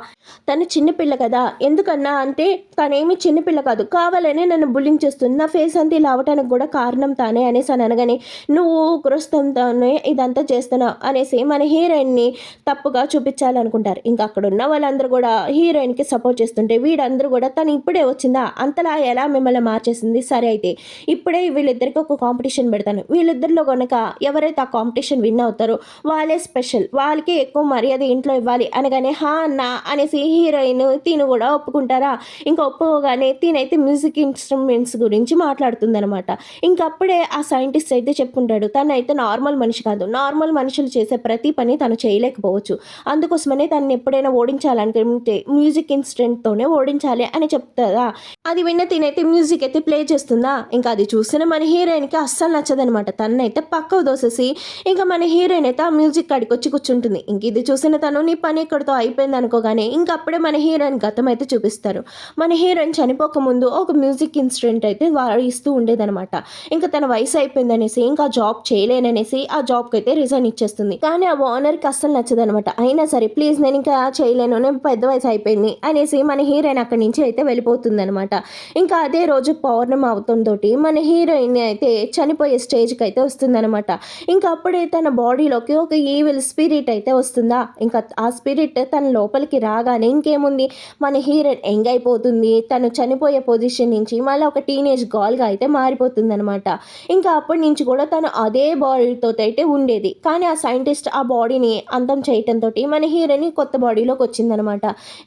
తను చిన్నపిల్ల కదా, ఎందుకన్నా అంటే తనేమి చిన్నపిల్ల కాదు, కావాలనే నన్ను బుల్లింగ్ చేస్తుంది, నా ఫేస్ అంతా ఇలా అవటానికి కూడా కారణం తానే అనేసి అని అనగానే, నువ్వు కురస్తంతోనే ఇదంతా చేస్తున్నావు అనేసి మన హీరోయిన్ని తప్పుగా చూపించాలనుకుంటారు. ఇంకా అక్కడ ఉన్న వాళ్ళందరూ కూడా హీరోయిన్కి సపోర్ట్ చేస్తుంటే వీడందరూ కూడా తను ఇప్పుడే వచ్చిందా, అంతలా ఎలా మిమ్మల్ని మార్చేసింది, సరే అయితే ఇప్పుడే వీళ్ళిద్దరికి ఒక కాంపిటీషన్ పెడతాను, వీళ్ళిద్దరిలో కనుక ఎవరైతే ఆ కాంపిటీషన్ విన్ అవుతారో వాళ్ళే స్పెషల్, వాళ్ళకి ఎక్కువ మర్యాద ఇంట్లో ఇవ్వాలి అనగానే, హా అన్న అనేసి హీరోయిన్ తిను కూడా ఒప్పుకుంటారా. ఇంకా ఒప్పుకోగానే తినైతే మ్యూజిక్ ఇన్స్ట్రుమెంట్స్ గురించి మాట్లాడుతుందనమాట. ఇంకప్పుడే ఆ సైంటిస్ట్ అయితే చెప్పుకుంటాడు, తను అయితే నార్మల్ మనిషి కాదు, నార్మల్ మనుషులు చేసే ప్రతి పని తను చేయలేకపోవచ్చు, అందుకోసమనే తను ఎప్పుడైనా ఓడించాలనుకుంటే మ్యూజిక్ ఇన్స్ట్రుమెంట్తోనే ఓడించాలి అని చెప్తారా. అది విన్న తినైతే మ్యూజిక్ అయితే ప్లే చేస్తుందా. ఇంకా అది చూసిన మన హీరోయిన్కి అస్సలు నచ్చదనమాట. తనైతే పక్కకు దోసేసి ఇంకా మన హీరోయిన్ అయితే ఆ మ్యూజిక్ కాడికి వచ్చి కూర్చుంటుంది. ఇంక ఇది చూసిన తను నీ పని ఇక్కడితో అయిపోయింది అనుకోగానే ఇంక అప్పుడే మన హీరోయిన్ గతం అయితే చూపిస్తారు. మన హీరోయిన్ చనిపోకముందు ఒక మ్యూజిక్ ఇన్స్ట్రుమెంట్ అయితే వాయిస్తూ ఉండేదనమాట. ఇంకా తన వయసు అయిపోయిందనేసి ఇంకా జాబ్ చేయలేననేసి ఆ జాబ్కి అయితే రిజైన్ ఇచ్చేస్తుంది. కానీ ఆ ఓనర్కి అస్సలు నచ్చదనమాట. అయినా సరే ప్లీజ్ నేను ఇంకా చేయలేను, నేను పెద్ద వయసు అయిపోయింది అనేసి మన హీరోయిన్ అక్కడి నుంచి అయితే వెళ్ళిపోతుంది అనమాట. ఇంకా అదే రోజు పౌర్ణమి అవతంతోటి మన హీరోయిన్ అయితే చనిపోయే స్టేజ్కి అయితే వస్తుందనమాట. ఇంకా అప్పుడే తన బాడీలోకి ఒక ఈవిల్ స్పిరిట్ అయితే వస్తుందా. ఇంకా ఆ స్పిరిట్ తన లోపలికి రాగానే ఇంకేముంది, మన హీరోయిన్ యంగ్ అయిపోతుంది, తను చనిపోయే పొజిషన్ నుంచి మళ్ళీ ఒక టీనేజ్ గర్ల్గా అయితే మారిపోతుంది అనమాట. ఇంకా అప్పటి నుంచి కూడా తను అదే బాడీతో అయితే ఉండేది. కానీ ఆ సైంటిస్ట్ ఆ బాడీని అంతం చేయటంతో మన హీరోయిన్ కొత్త బాడీలోకి వచ్చిందనమాట.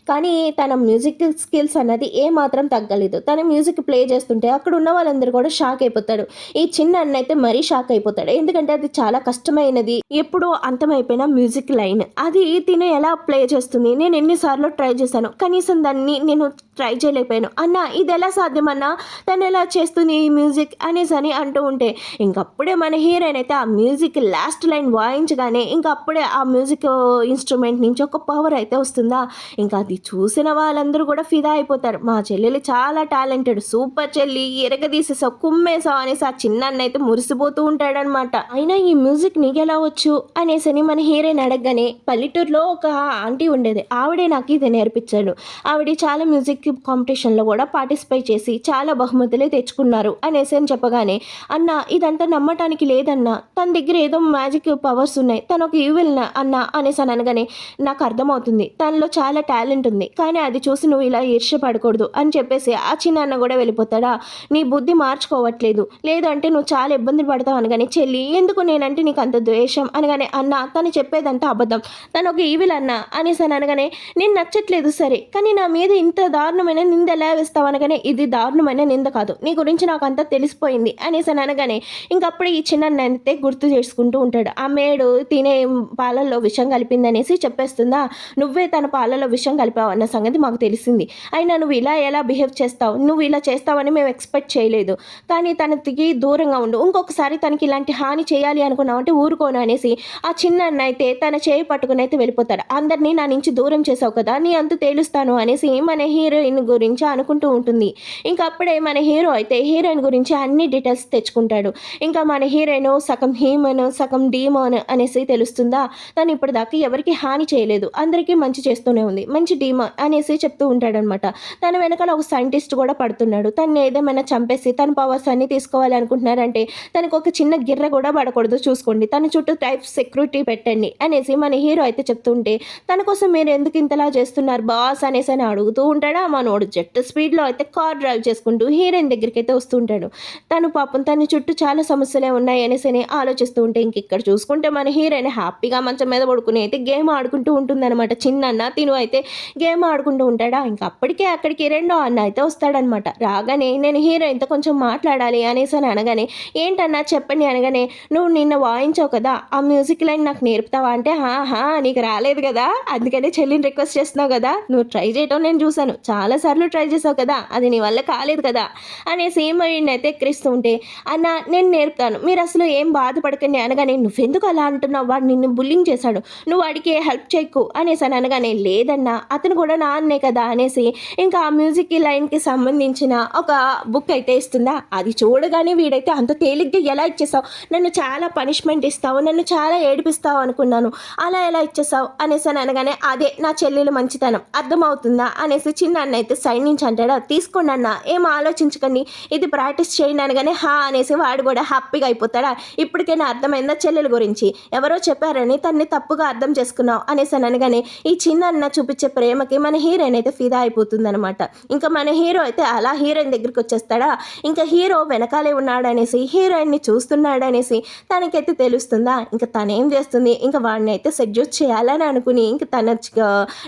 కానీ తన మ్యూజిక్ స్కిల్స్ అన్నది ఏ మాత్రం తగ్గలేదు. తన మ్యూజిక్ ప్లే చేస్తుంటే అక్కడ ఉన్న వాళ్ళందరూ కూడా షాక్ అయిపోతాడు. ఈ చిన్న అన్న అయితే మరీ షాక్ అయిపోతాడు. ఎందుకంటే అది చాలా కష్టమైనది, ఎప్పుడో అంతమైపోయిన మ్యూజిక్ లైన్, అది తిను ఎలా ప్లే చేస్తుంది, నేను ఎన్నిసార్లు ట్రై చేశాను, కనీసం దాన్ని నేను ట్రై చేయలేకపోయాను అన్న, ఇది ఎలా సాధ్యమన్నా, తను ఎలా చేస్తుంది ఈ మ్యూజిక్ అనేసి అని అంటూ ఉంటే ఇంకప్పుడే మన హీరోయిన్ అయితే ఆ మ్యూజిక్ లాస్ట్ లైన్ వాయించగానే ఇంకప్పుడే ఆ మ్యూజిక్ ఇన్స్ట్రుమెంట్ నుంచి ఒక పవర్ అయితే వస్తుందా. ఇంకా అది చూసిన వాళ్ళందరూ కూడా ఫిదా అయిపోతారు. మా చెల్లెలు చాలా టాలెంటెడ్, సూపర్ చెల్లి, ఎరగదీసేసావు, కుమ్మేసావు అనేసి ఆ చిన్న అన్న అయితే మురిసిపోతూ ఉంటాడనమాట. అయినా ఈ మ్యూజిక్ నీకెలా వచ్చు అనేసి మన హీరోయిన్ అడగగానే, పల్లెటూరులో ఒక ఆంటీ ఉండేది, ఆవిడే నాకు ఇది నేర్పించాడు, ఆవిడ చాలా మ్యూజిక్ కాంపిటీషన్లో కూడా పార్టిసిపేట్ చేసి చాలా బహుమతులే తెచ్చుకున్నారు అనేసి అని చెప్పగానే, అన్న ఇదంతా నమ్మటానికి లేదన్నా, తన దగ్గర ఏదో మ్యాజిక్ పవర్స్ ఉన్నాయి, తను ఒక ఈవిల్ అన్న అనేసి అని అనగానే, నాకు అర్థమవుతుంది తనలో చాలా టాలెంట్ ఉంది, కానీ అది చూసి నువ్వు ఇలా ఈర్ష్యపడకూడదు అని చెప్పేసి ఆ చిన్న అన్న కూడా వెళ్ళిపోతాడా. నీ బుద్ధి మార్చుకోవట్లేదు, లేదంటే నువ్వు చాలా ఇబ్బందులు పడతావు అనగానే, చెల్లి ఎందుకు నేనంటే నీకు అంత ద్వేషం అనగానే, అన్న తను చెప్పేదంతా అబద్ధం, తను ఒక ఈవిల్ అన్న అనేసి అని అనగానే, నేను నచ్చట్లేదు సరే, కానీ నా మీద ఇంత దారుణమైన నింద ఎలా వేస్తావు అనగానే, ఇది దారుణమైన నింద కాదు, నీ గురించి నాకు అంతా తెలిసిపోయింది అనేసి అని అనగానే ఇంకప్పుడు ఈ చిన్న అయితే గుర్తు చేసుకుంటూ ఉంటాడు. ఆ మేడు తినే పాలల్లో విషం కలిపిందనేసి చెప్పేస్తుందా, నువ్వే తన పాలలో విషం కలిపావు అన్న సంగతి మాకు తెలిసింది, అయినా నువ్వు ఇలా ఎలా బిహేవ్ చేస్తావు, నువ్వు ఇలా చేస్తావని మేము ఎక్స్పెక్ట్ చేయలేదు, కానీ తనకి దూరంగా ఉండు, ఇంకొకసారి తనకి ఇలాంటి హాని చేయాలి అనుకున్నావు అంటే ఊరుకోను అనేసి ఆ చిన్న అన్న అయితే తన చేయి పట్టుకుని అయితే వెళ్ళిపోతాడు. అందరినీ నా నుంచి దూరం చేసావు కదా, నీ అంత తేలుస్తాను అనేసి మన హీరోయిన్ గురించి అనుకుంటూ ఉంటుంది. ఇంకా అప్పుడే మన హీరో అయితే హీరోయిన్ గురించి అన్ని డీటెయిల్స్ తెచ్చుకుంటాడు. ఇంకా మన హీరోయిన్ సగం హ్యూమన్ సగం డీమోన్ అనేసి తెలుస్తుందా, తను ఇప్పటిదాకా ఎవరికి హాని చేయలేదు, అందరికీ మంచి చేస్తూనే ఉంది, మంచి డీమోన్ అనేసి చెప్తూ ఉంటాడనమాట. తన వెనకాల ఒక సైంటిస్ట్ కూడా పడుతున్నాడు, తను ఏదేమైనా చంపేసి తన పవర్స్ అన్ని తీసుకోవాలి అనుకుంటున్నారంటే తనకు ఒక చిన్న గిర్ర కూడా పడకూడదు చూసుకోండి, తన చుట్టూ టైప్ సెక్యూరిటీ పెట్టండి అనేసి మన హీరో అయితే చెప్తుంటే, తన కోసం మీరు ఎందుకు ఇంతలా చేస్తున్నారు బాస్ అనేసి అని అడుగుతూ ఉంటాడా. మనోడు జెట్ స్పీడ్లో అయితే కార్ డ్రైవ్ చేసుకుంటూ హీరోయిన్ దగ్గరికి అయితే వస్తూ ఉంటాడు. తను పాపం తన చుట్టూ చాలా సమస్యలే ఉన్నాయి అనేసి ఆలోచిస్తూ ఉంటే ఇంక ఇక్కడ చూసుకుంటే మన హీరోయిన్ హ్యాపీగా మంచం మీద పడుకుని అయితే గేమ్ ఆడుకుంటూ ఉంటుందన్నమాట. చిన్న అన్న తిను అయితే గేమ్ ఆడుకుంటూ ఉంటాడా. ఇంకా అప్పటికే అక్కడికి రెండో అన్న అయితే వస్తాడనమాట. రాగానే నేను హీరోయిన్తో కొంచెం మాట్లాడాలి అనేసి అని అనగానే, ఏంటన్నా చెప్పండి అనగానే, నువ్వు నిన్న వాయించావు కదా ఆ మ్యూజిక్ లైన్ నాకు నేర్పుతావా అంటే, హా నీకు రాలేదు కదా అందుకనే చెల్లిని రిక్వెస్ట్ చేస్తున్నావు కదా, నువ్వు ట్రై చేయటం నేను చూశాను, చాలాసార్లు ట్రై చేసావు కదా, అది నీ వల్ల కాలేదు కదా అనేసి ఏమైనా అయితే ఎక్కిరిస్తూ ఉంటే, అన్న నేను నేర్పుతాను, మీరు అసలు ఏం బాధపడకండి అనగానే, నువ్వెందుకు అలా అంటున్నావు, వాడు నిన్ను బుల్లింగ్ చేశాడు, నువ్వు వాడికి హెల్ప్ చేయకు అనేసి అని అనగానే, లేదన్నా అతను కూడా నా అన్నే కదా అనేసి ఇంకా ఆ మ్యూజిక్ లైన్కి సంబంధించిన ఒక బుక్ అయితే ఇస్తుందా. అది చూడగానే వీడైతే అంత తేలిగ్గా ఎలా ఇచ్చేసావు, నన్ను చాలా పనిష్మెంట్ ఇస్తావు, నన్ను చాలా ఏడిపిస్తావు అనుకున్నాను, అలా ఎలా ఇచ్చేసావు అనేసి అని అనగానే, అదే నా చెల్లెలు మంచితనం అర్థమవుతుందా అనేసి చిన్న అన్న అయితే సైడ్ నుంచి అంటాడా. తీసుకోండి అన్న, ఏం ఆలోచించకండి, ఇది ప్రాక్టీస్ చేయండి అనగానే హా అనేసి వాడు కూడా హ్యాపీగా అయిపోతాడా. ఇప్పటికైనా అర్థమైందా చెల్లెల గురించి, ఎవరో చెప్పారని తన్ని తప్పుగా అర్థం చేసుకున్నావు అనేసి అని అనగానే, ఈ చిన్న అన్న చూపించే ప్రేమకి మన హీరోయిన్ అయితే ఫిదా అయిపోతుందనమాట. ఇంకా మన హీరో అయితే అలా హీరోయిన్ దగ్గరికి వచ్చేస్తాడా. ఇంకా హీరో వెనకాలే ఉన్నాడనేసి, హీరోయిన్ని చూస్తున్నాడనేసి తనకైతే తెలుస్తుందా. ఇంకా తనేం చేస్తుంది, ఇంకా వాడిని అయితే సెడ్యూస్ చేయాలని అనుకుని ఇంకా తన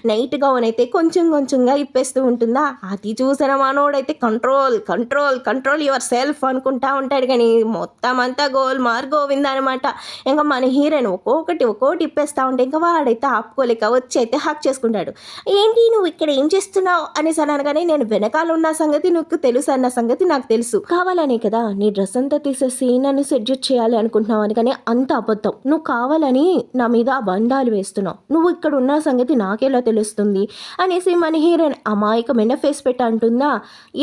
నైట్ గౌన్ అయితే కొంచెం కొంచెంగా ఇప్పేస్తూ ఉంటుందా. అది చూసిన మనోడైతే control control control yourself అనుకుంటా ఉంటాడు, కానీ మొత్తం అంతా గోల్మార్ గోవింద అనమాట. ఇంకా మన హీరోయిన్ ఒక్కొక్కటి ఇప్పేస్తూ ఉంటే ఇంకా వాడైతే ఆపుకోలేక వచ్చి అయితే హక్ చేసుకుంటాడు. ఏంటి నువ్వు ఇక్కడ ఏం చేస్తున్నావు అనేసి అనగానే, నేను వెనకాల ఉన్న సంగతి నీకు తెలుసు అన్న సంగతి నాకు తెలుసు, కావాలనే కదా నీ డ్రెస్ అంతా తీసేసి నన్ను సెడ్యూట్ చేయాలి అనుకుంటున్నావు అని. కానీ అంత అబద్ధం, నువ్వు కావాలని నా మీద బండాలు వేస్తున్నావు, నువ్వు ఇక్కడ ఉన్న సంగతి నాకెలా తెలుస్తుంది అనేసి మన హీరోయిన్ అమాయకమైన ఫేస్ పెట్టి అంటుందా.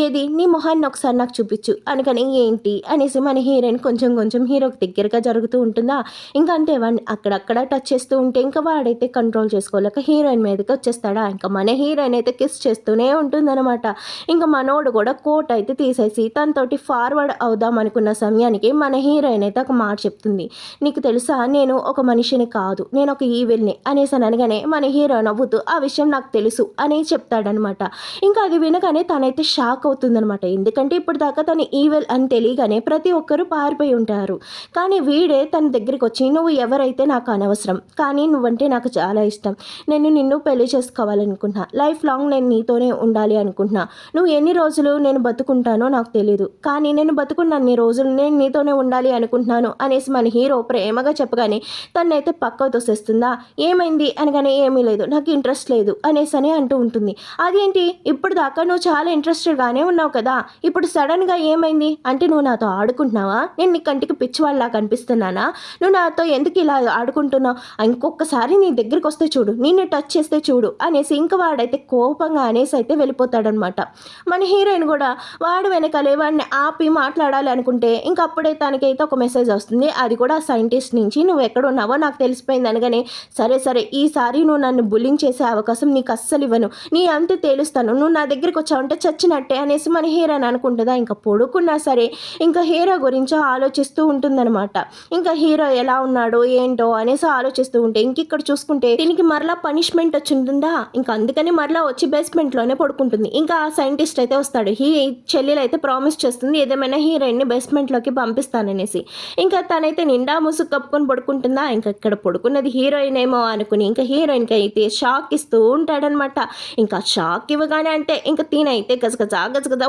ఏది నీ మొహాన్ని ఒకసారి నాకు చూపించు అనగానే, ఏంటి అనేసి మన హీరోయిన్ కొంచెం కొంచెం హీరోకి దగ్గరగా జరుగుతూ ఉంటుందా. ఇంకా అంతే వాడిని అక్కడక్కడ టచ్ చేస్తూ ఉంటే ఇంకా వాడైతే కంట్రోల్ చేసుకోలేక హీరోయిన్ మీదకి వచ్చేస్తాడా. ఇంకా మన హీరోయిన్ అయితే కిస్ చేస్తూనే ఉంటుందన్నమాట. ఇంకా మనోడు కూడా కోట్ అయితే తీసేసి తనతోటి ఫార్వర్డ్ అవుదాం అనుకున్న సమయానికి మన హీరోయిన్ అయితే ఒక మాట చెప్తుంది. నీకు తెలుసా నేను ఒక మనిషిని కాదు, నేను ఒక ఈవిల్ని అనేసి అనగానే మన హీరో నవ్వుతూ ఆ విషయం నాకు తెలుసు అని చెప్తాడనమాట. ఇంకా అది వినగానే తనైతే షాక్ అవుతుందనమాట. ఎందుకంటే ఇప్పుడు దాకా తను ఈవిల్ అని తెలియగానే ప్రతి ఒక్కరూ పారిపోయి ఉంటారు. కానీ వీడే తన దగ్గరికి వచ్చి, నువ్వు ఎవరైతే నాకు అనవసరం, కానీ నువ్వంటే నాకు చాలా ఇష్టం, నేను నిన్ను పెళ్లి చేసుకోవాలనుకుంటున్నా, లైఫ్ లాంగ్ నేను నీతోనే ఉండాలి అనుకుంటున్నా, నువ్వు ఎన్ని రోజులు నేను బతుకుంటానో నాకు తెలియదు, కానీ నేను బతుకున్న అన్ని రోజులు నేను నీతోనే ఉండాలి అనుకుంటున్నాను అనేసి మన హీరో ప్రేమగా చెప్పగానే తనైతే పక్కకు తోసేస్తుందా. ఏమైంది అనగానే, ఏమీ లేదు, నాకు ఇంట్రెస్ట్ లేదు అనేసి అని అంటూ ఉంటుంది. అదేంటి ఇప్పుడు దాకా నువ్వు చాలా ఇంట్రెస్టెడ్గానే ఉన్నావు కదా, ఇప్పుడు సడన్గా ఏమైంది అంటే, నువ్వు నాతో ఆడుకుంటున్నావా, నేను నీ కంటికి పిచ్చివాళ్ళలా కనిపిస్తున్నానా, నువ్వు నాతో ఎందుకు ఇలా ఆడుకుంటున్నావు, ఇంకొకసారి నీ దగ్గరికి వస్తే చూడు, నిన్ను టచ్ చేస్తే చూడు అనేసి ఇంకా వాడైతే కోపంగా అనేసి అయితే వెళ్ళిపోతాడనమాట. మన హీరోయిన్ కూడా వాడు వెనకాలే వాడిని ఆపి మాట్లాడాలి అనుకుంటే ఇంకా అప్పుడే తనకైతే ఒక మెసేజ్ వస్తుంది. అది కూడా సైంటిస్ట్ నుంచి, నువ్వు ఎక్కడ ఉన్నావో నాకు తెలిసిపోయింది అనగానే, సరే ఈసారి నువ్వు నన్ను బుల్లింగ్ చేసే అవకాశం నీకు అస్సలు ఇవ్వను, నీ అంతే తేలుస్తాను, నువ్వు నా దగ్గరికి వచ్చావంటే చచ్చినట్టే అనేసి మన హీరోయిన్ అనుకుంటుందా. ఇంకా పడుకున్నా సరే ఇంకా హీరో గురించి ఆలోచిస్తూ ఉంటుందన్నమాట. ఇంకా హీరో ఎలా ఉన్నాడో ఏంటో అనేసి ఆలోచిస్తూ ఉంటే ఇంక ఇక్కడ చూసుకుంటే దీనికి మరలా పనిష్మెంట్ వచ్చి ఉంటుందా. ఇంకా అందుకని మరలా వచ్చి బేస్మెంట్లోనే పడుకుంటుంది. ఇంకా ఆ సైంటిస్ట్ అయితే వస్తాడు. చెల్లెలు అయితే ప్రామిస్ చేస్తుంది ఏదేమైనా హీరోయిన్ని బేస్మెంట్లోకి పంపిస్తాననేసి. ఇంకా తనైతే నిండా ముసుగు కప్పుకొని పడుకుంటుందా. ఇంకా ఇక్కడ పడుకున్నది హీరోయిన్ ఏమో అనుకుని ఇంకా హీరోయిన్కి అయితే షాక్ ఇస్తూ ఉంటాడనమాట. ఇంకా షాక్ ఇవ్వగానే అంటే ఇంకా తినైతే గజగజా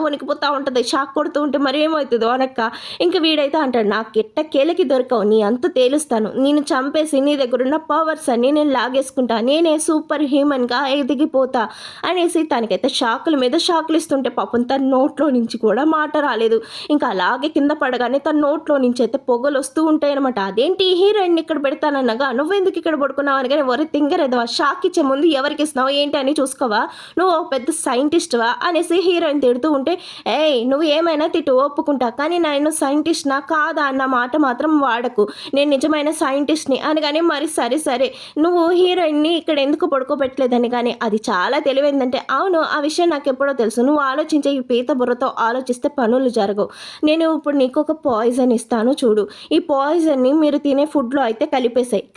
వణికిపోతూ ఉంటుంది. షాక్ కొడుతూ ఉంటే మరి ఏమవుతుందో అనక్క. ఇంకా వీడైతే అంటాడు, నాకు ఎట్ట కేలకి దొరకవు, నీ అంత తేలుస్తాను, నేను చంపేసి నీ దగ్గర ఉన్న పవర్స్ అన్ని నేను లాగేసుకుంటా, నేనే సూపర్ హ్యూమన్గా ఎదిగిపోతా అనేసి తనకైతే షాకుల మీద షాకులు ఇస్తుంటే పాపం తన నోట్లో నుంచి కూడా మాట రాలేదు. ఇంకా అలాగే కింద పడగానే తన నోట్లో నుంచి అయితే పొగలు వస్తూ ఉంటాయి అనమాట. అదేంటి హీరోయిన్ ఇక్కడ పెడతానన్నగా నువ్వెందుకు ఇక్కడ పడుకున్నావు అనగానే, వరే తింగరేదవా, షాక్ ఇచ్చే ముందు ఎవరికి ఇస్తున్నావు ఏంటి అని చూసుకోవా, నువ్వు పెద్ద సైంటిస్ట్వా అనేసి హీరోయిన్ తిడుతూ ఉంటే, ఏయ్ నువ్వు ఏమైనా తిట్టు ఒప్పుకుంటా, కానీ నేను సైంటిస్ట్నా కాదా అన్న మాట మాత్రం వాడకు, నేను నిజమైన సైంటిస్ట్ని అనగానే, మరి సరే నువ్వు హీరోయిన్ని ఇక్కడ ఎందుకు పడుకోబెట్టలేదని. కానీ అది చాలా తెలివైందంటే, అవును ఆ విషయం నాకు ఎప్పుడో తెలుసు, నువ్వు ఆలోచించే ఈ పీత బుర్రతో ఆలోచిస్తే పనులు జరగవు, నేను ఇప్పుడు నీకు ఒక పాయిజన్ ఇస్తాను చూడు, ఈ పాయిజన్ని మీరు తినే ఫుడ్లో అయితే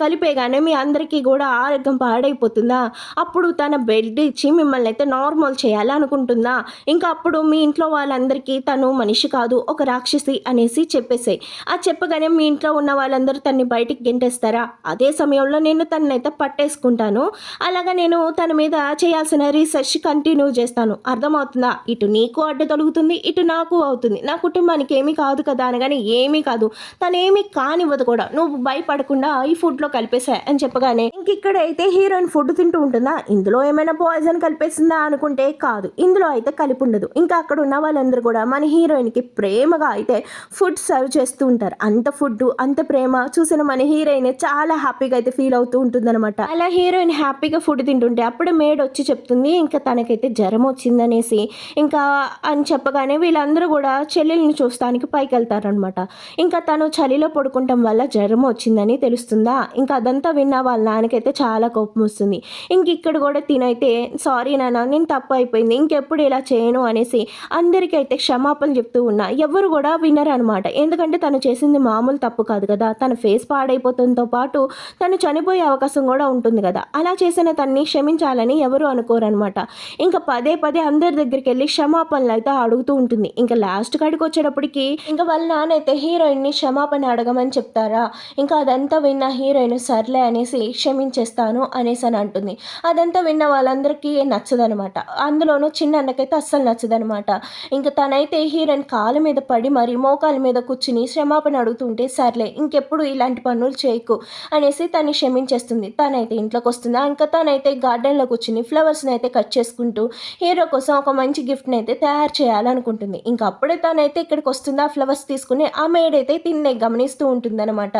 కలిపేగానే మీ అందరికీ కూడా ఆరోగ్యం పాడైపోతుందా, అప్పుడు తన బెడ్ ఇచ్చి మిమ్మల్ని అయితే నార్మల్ చేయాలనుకుంటుందా, ఇంకా అప్పుడు మీ ఇంట్లో వాళ్ళందరికీ తను మనిషి కాదు ఒక రాక్షసి అనేసి చెప్పేసాయి. ఆ చెప్పగానే మీ ఇంట్లో ఉన్న వాళ్ళందరూ తన్ని బయటికి గెంటేస్తారా, అదే సమయంలో నేను తననైతే పట్టేసుకుంటాను, అలాగా నేను తన మీద చేయాల్సిన రీసెర్చ్ కంటిన్యూ చేస్తాను, అర్థమవుతుందా, ఇటు నీకు అడ్డు తొలుగుతుంది ఇటు నాకు అవుతుంది, నా కుటుంబానికి ఏమీ కాదు కదా అనగానే, ఏమీ కాదు తనేమీ కానివ్వదు కూడా, నువ్వు భయపడకుండా ఈ ఫుడ్లో కలిపేసా అని చెప్పగానే ఇంక ఇక్కడైతే హీరోయిన్ ఫుడ్ తింటూ ఉంటుందా, ఇందులో ఏమైనా పాయిజన్ కలిపేసిందా అనుకుంటే కాదు, ఇందులో అయితే కలిపి ఉండదు. ఇంకా అక్కడ ఉన్న వాళ్ళందరూ కూడా మన హీరోయిన్కి ప్రేమగా అయితే ఫుడ్ సర్వ్ చేస్తూ ఉంటారు. అంత ఫుడ్ అంత ప్రేమ చూసిన మన హీరోయిన్ చాలా హ్యాపీగా అయితే ఫీల్ అవుతూ ఉంటుందన్నమాట. అలా హీరోయిన్ హ్యాపీగా ఫుడ్ తింటుంటే అప్పుడే మేడ్ వచ్చి చెప్తుంది ఇంకా తనకైతే జ్వరం వచ్చిందనేసి. ఇంకా అని చెప్పగానే వీళ్ళందరూ కూడా చెల్లెల్ని చూస్తానికి పైకి వెళ్తారనమాట. ఇంకా తను చలిలో పడుకుంటాం వల్ల జ్వరం వచ్చిందని తెలుస్తుందా. ఇంకా అదంతా విన్న వాళ్ళ నాన్నకైతే చాలా కోపం వస్తుంది. ఇంక ఇక్కడ కూడా తినైతే సారీ నాన్న నేను తప్పు అయిపోయింది ఇంకెప్పుడు ఇలా చేయను అనేసి అందరికైతే క్షమాపణలు చెప్తూ ఉన్నా ఎవరు కూడా వినరు అనమాట. ఎందుకంటే తను చేసింది మామూలు తప్పు కాదు కదా, తన ఫేస్ పాడైపోతుంతో పాటు తను చనిపోయే అవకాశం కూడా ఉంటుంది కదా. అలా చేసిన తన్ని క్షమించాలని ఎవరు అనుకోరనమాట. ఇంకా పదే పదే అందరి దగ్గరికి వెళ్ళి క్షమాపణలు అయితే అడుగుతూ ఉంటుంది. ఇంకా లాస్ట్ కాడికి వచ్చేటప్పటికి ఇంకా వాళ్ళ నాన్న అయితే హీరోయిన్ని క్షమాపణ అడగమని చెప్తారా. ఇంకా అదంతా విన్న హీరోయిన్ సర్లే అనేసి క్షమించేస్తాను అనేసి అని అంటుంది. అదంతా విన్న వాళ్ళందరికీ నచ్చదనమాట. అందులోనూ చిన్న అన్నకైతే అస్సలు నచ్చదనమాట. ఇంకా తనైతే హీరోయిన్ కాళ్ళ మీద పడి మరి మోకాల మీద కూర్చుని క్షమాపణ అడుగుతుంటే సర్లే ఇంకెప్పుడు ఇలాంటి పనులు చేయకు అనేసి తను క్షమించేస్తుంది. తనైతే ఇంట్లోకి వస్తుందా. ఇంకా తనైతే గార్డెన్లో కూర్చుని ఫ్లవర్స్ని అయితే కట్ చేసుకుంటూ హీరో కోసం ఒక మంచి గిఫ్ట్ని అయితే తయారు చేయాలనుకుంటుంది. ఇంకా అప్పుడే తనైతే ఇక్కడికి వస్తుందా ఫ్లవర్స్ తీసుకుని ఆ మేడ్ అయితే తిన్నే గమనిస్తూ ఉంటుందన్నమాట.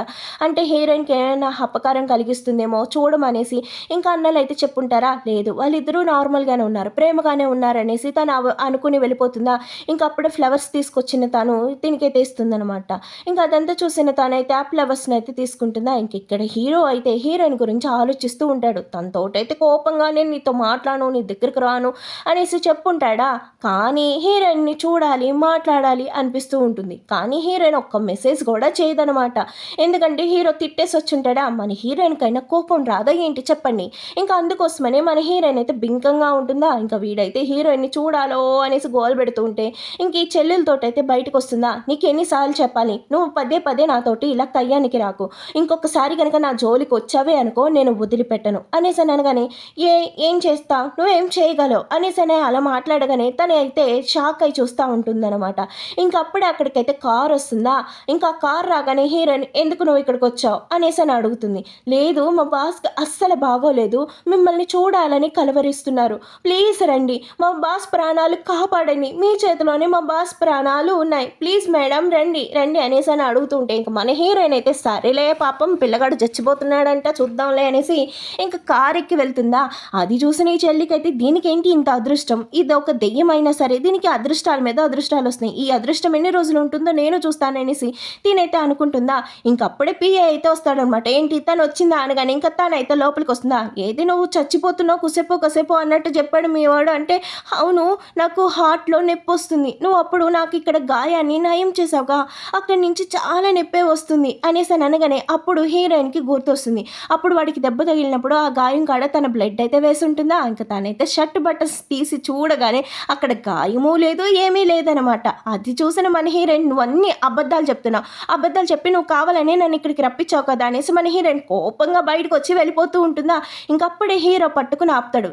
అంటే హీరోయిన్కి ఏమైనా అపకారం కలిగిస్తుందేమో చూడమనేసి. ఇంకా అన్నలు అయితే చెప్పుంటారా లేదు వాళ్ళిద్దరూ నార్మల్గానే ఉన్నారు ప్రేమగానే ఉన్నారనేసి తను అనుకుని వెళ్ళిపోతుందా. ఇంకా అప్పుడే ఫ్లవర్స్ తీసుకొచ్చిన తను దీనికైతే ఇస్తుందనమాట. ఇంకా అదంతా చూసిన తనైతే ఆ ఫ్లవర్స్ని అయితే తీసుకుంటుందా. ఇంక ఇక్కడ హీరో అయితే హీరోయిన్ గురించి ఆలోచిస్తూ ఉంటాడు. తనతోటైతే కోపంగా నేను నీతో మాట్లాడను నీ దగ్గరికి రాను అనేసి చెప్పుంటాడా. కానీ హీరోయిన్ని చూడాలి మాట్లాడాలి అనిపిస్తూ ఉంటుంది. కానీ హీరోయిన్ ఒక్క మెసేజ్ కూడా చేయదనమాట. ఎందుకంటే హీరో తిట్టేసి వచ్చుంటాడా. మన హీరోయిన్కైనా కోపం రాదా ఏంటి చెప్పండి. ఇంకా అందుకోసమనే మన హీరోయిన్ అయితే బింకంగా ఉంటుందా. ఇంకా వీడైతే హీరోయిన్ని చూడాలో అనేసి గోల్ పెడుతూ ఉంటే ఇంక ఈ చెల్లెలతోటైతే బయటకు వస్తుందా. నీకు ఎన్నిసార్లు చెప్పాలి నువ్వు పదే పదే నాతోటి ఇలా కయ్యానికి రాకు, ఇంకొకసారి కనుక నా జోలికి వచ్చావే అనుకో నేను వదిలిపెట్టను అనేసి అనగానే ఏం చేస్తావు నువ్వేం చేయగలవు అనేసి అలా మాట్లాడగానే తను అయితే షాక్ అయి చూస్తూ ఉంటుందన్నమాట. ఇంకా అప్పుడే అక్కడికైతే కార్ వస్తుందా. ఇంకా కార్ రాగానే హీరోయిన్ ఎందుకు నువ్వు ఇక్కడికి వచ్చావు అనేసి అని అడుగుతుంది. లేదు మా బాస్ అస్సలు బాగోలేదు మిమ్మల్ని చూడాలని కలవరిస్తున్నారు ప్లీజ్ రండి మా బాస్ ప్రాణాలు కాపాడండి మీ చేతిలోనే మా బాస్ ప్రాణాలు ఉన్నాయి ప్లీజ్ మేడం రండి రండి అనేసి అని అడుగుతుంటే ఇంకా మన హీరోయిన్ అయితే సరేలే పాపం పిల్లగాడు చచ్చిపోతున్నాడంట చూద్దాంలే అనేసి ఇంకా కార్ ఎక్కి వెళ్తుందా. అది చూసిన ఈ చెల్లికైతే దీనికేంటి ఇంత అదృష్టం, ఇది ఒక దెయ్యమైనా సరే దీనికి అదృష్టాల మీద అదృష్టాలు వస్తున్నాయి, ఈ అదృష్టం ఎన్ని రోజులు ఉంటుందో నేను చూస్తాననేసి దీనైతే అనుకుంటుందా. ఇంకప్పుడే పిఏ అయితే వస్తాడనమాట. ఏంటి తను వచ్చిందా అనగానే ఇంకా తనైతే లోపలికి వస్తుందా. ఏది నువ్వు చచ్చిపోతున్నావు కసేపు అన్నట్టు చెప్పాడు మీ వాడు. అంటే అవును నాకు హార్ట్లో నొప్పి వస్తుంది, నువ్వు అప్పుడు నాకు ఇక్కడ గాయాన్ని నయం చేసావుగా అక్కడి నుంచి చాలా నొప్పే వస్తుంది అనేసి అని అనగానే అప్పుడు హీరోయిన్కి గుర్తొస్తుంది. అప్పుడు వాడికి దెబ్బ తగిలినప్పుడు ఆ గాయం కాడ తన బ్లడ్ అయితే వేసి ఉంటుందా. ఇంకా తనైతే షర్ట్ బట్టన్స్ తీసి చూడగానే అక్కడ గాయమూ లేదు ఏమీ లేదనమాట. అది చూసిన మన హీరోయిన్ నువ్వు అన్ని అబద్ధాలు చెప్తున్నావు, అబద్ధాలు చెప్పి నువ్వు కావాలనే నన్ను ఇక్కడికి రప్పించావు కదా అనేసి మన హీరోయిన్ కోపంగా బయటకు వచ్చి వెళ్ళిపోతూ ఉంటుందా. ఇంకప్పుడే హీరో పట్టుకుని ఆపుతాడు.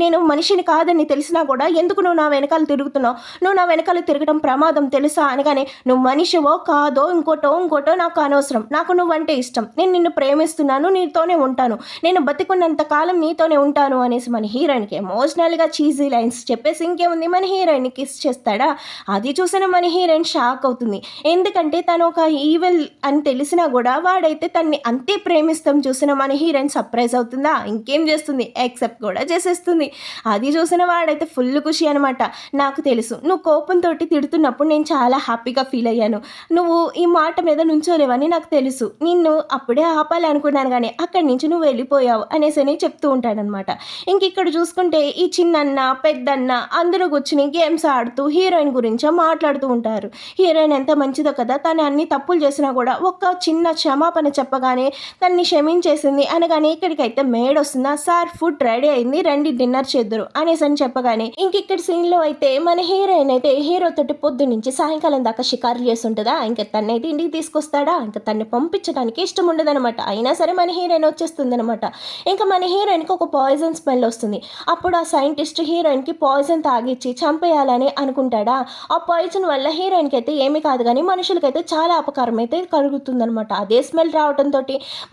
నేను మనిషిని కాదని తెలిసినా కూడా ఎందుకు నువ్వు నా వెనకాల తిరుగుతున్నావు, నువ్వు నా వెనకాల తిరగడం ప్రమాదం తెలుసా అనగానే నువ్వు మనిషివో కాదో ఇంకోటో నాకు అనవసరం, నాకు నువ్వంటే ఇష్టం, నేను నిన్ను ప్రేమిస్తున్నాను నీతోనే ఉంటాను, నేను బతికున్నంత కాలం నీతోనే ఉంటాను అనేసి మన హీరోయిన్కి ఎమోషనల్గా చీజీ లైన్స్ చెప్పేసి ఇంకేముంది మన హీరోయిన్ కిస్ చేస్తాడా. అది చూసిన మన హీరోయిన్ షాక్ అవుతుంది. ఎందుకంటే తను ఒక ఈవిల్ అని తెలిసినా కూడా వాడైతే తన్ని అంతే ప్రేమిస్తాం చూసిన మన హీరోయిన్ సర్ప్రైజ్ అవుతుందా. ఇంకేం చేస్తుంది యాక్సెప్ట్ కూడా చేసేస్తుంది. అది చూసిన వాడైతే ఫుల్ ఖుషి అనమాట. నాకు తెలుసు నువ్వు కోపంతో తిడుతున్నప్పుడు నేను చాలా హ్యాపీగా ఫీల్ అయ్యాను, నువ్వు ఈ మాట మీద నుంచోలేవని నాకు తెలుసు, నిన్ను అప్పుడే ఆపాలి అనుకున్నాను కానీ అక్కడి నుంచి నువ్వు వెళ్ళిపోయావు అనేసి చెప్తూ ఉంటాడనమాట. ఇంక ఇక్కడ చూసుకుంటే ఈ చిన్నన్న పెద్దన్న అందరూ కూర్చుని గేమ్స్ ఆడుతూ హీరోయిన్ గురించి మాట్లాడుతూ ఉంటారు. హీరోయిన్ ఎంత మంచిదో కదా, తను అన్ని తప్పులు చేసినా కూడా ఒక్క చిన్న క్షమాపణ చెప్పగానే తన్ని క్షమించేసింది అనగానే ఇక్కడికైతే మేడ్ వస్తుందా. సార్ ఫుడ్ రెడీ అయింది రండి డిన్నర్ చేద్దరు అనేసి అని చెప్పగానే ఇంక ఇక్కడ సీన్లో అయితే మన హీరోయిన్ అయితే హీరో తోటి పొద్దు నుంచి సాయంకాలం దాకా షికారు చేస్తుంటుందా. ఇంకా తనైతే ఇంటికి తీసుకొస్తాడా. ఇంకా తన్ని పంపించడానికి ఇష్టం ఉండదనమాట. అయినా సరే మన హీరోయిన్ వచ్చేస్తుంది అనమాట. ఇంకా మన హీరోయిన్కి ఒక పాయిజన్ స్మెల్ వస్తుంది. అప్పుడు ఆ సైంటిస్ట్ హీరోయిన్కి పాయిజన్ తాగిచ్చి చంపేయాలని అనుకుంటాడా. ఆ పాయిజన్ వల్ల హీరోయిన్కి అయితే ఏమీ కాదు కానీ మనుషులకైతే చాలా అపకారం అయితే కలుగుతుందనమాట. అదే స్మెల్ రావడంతో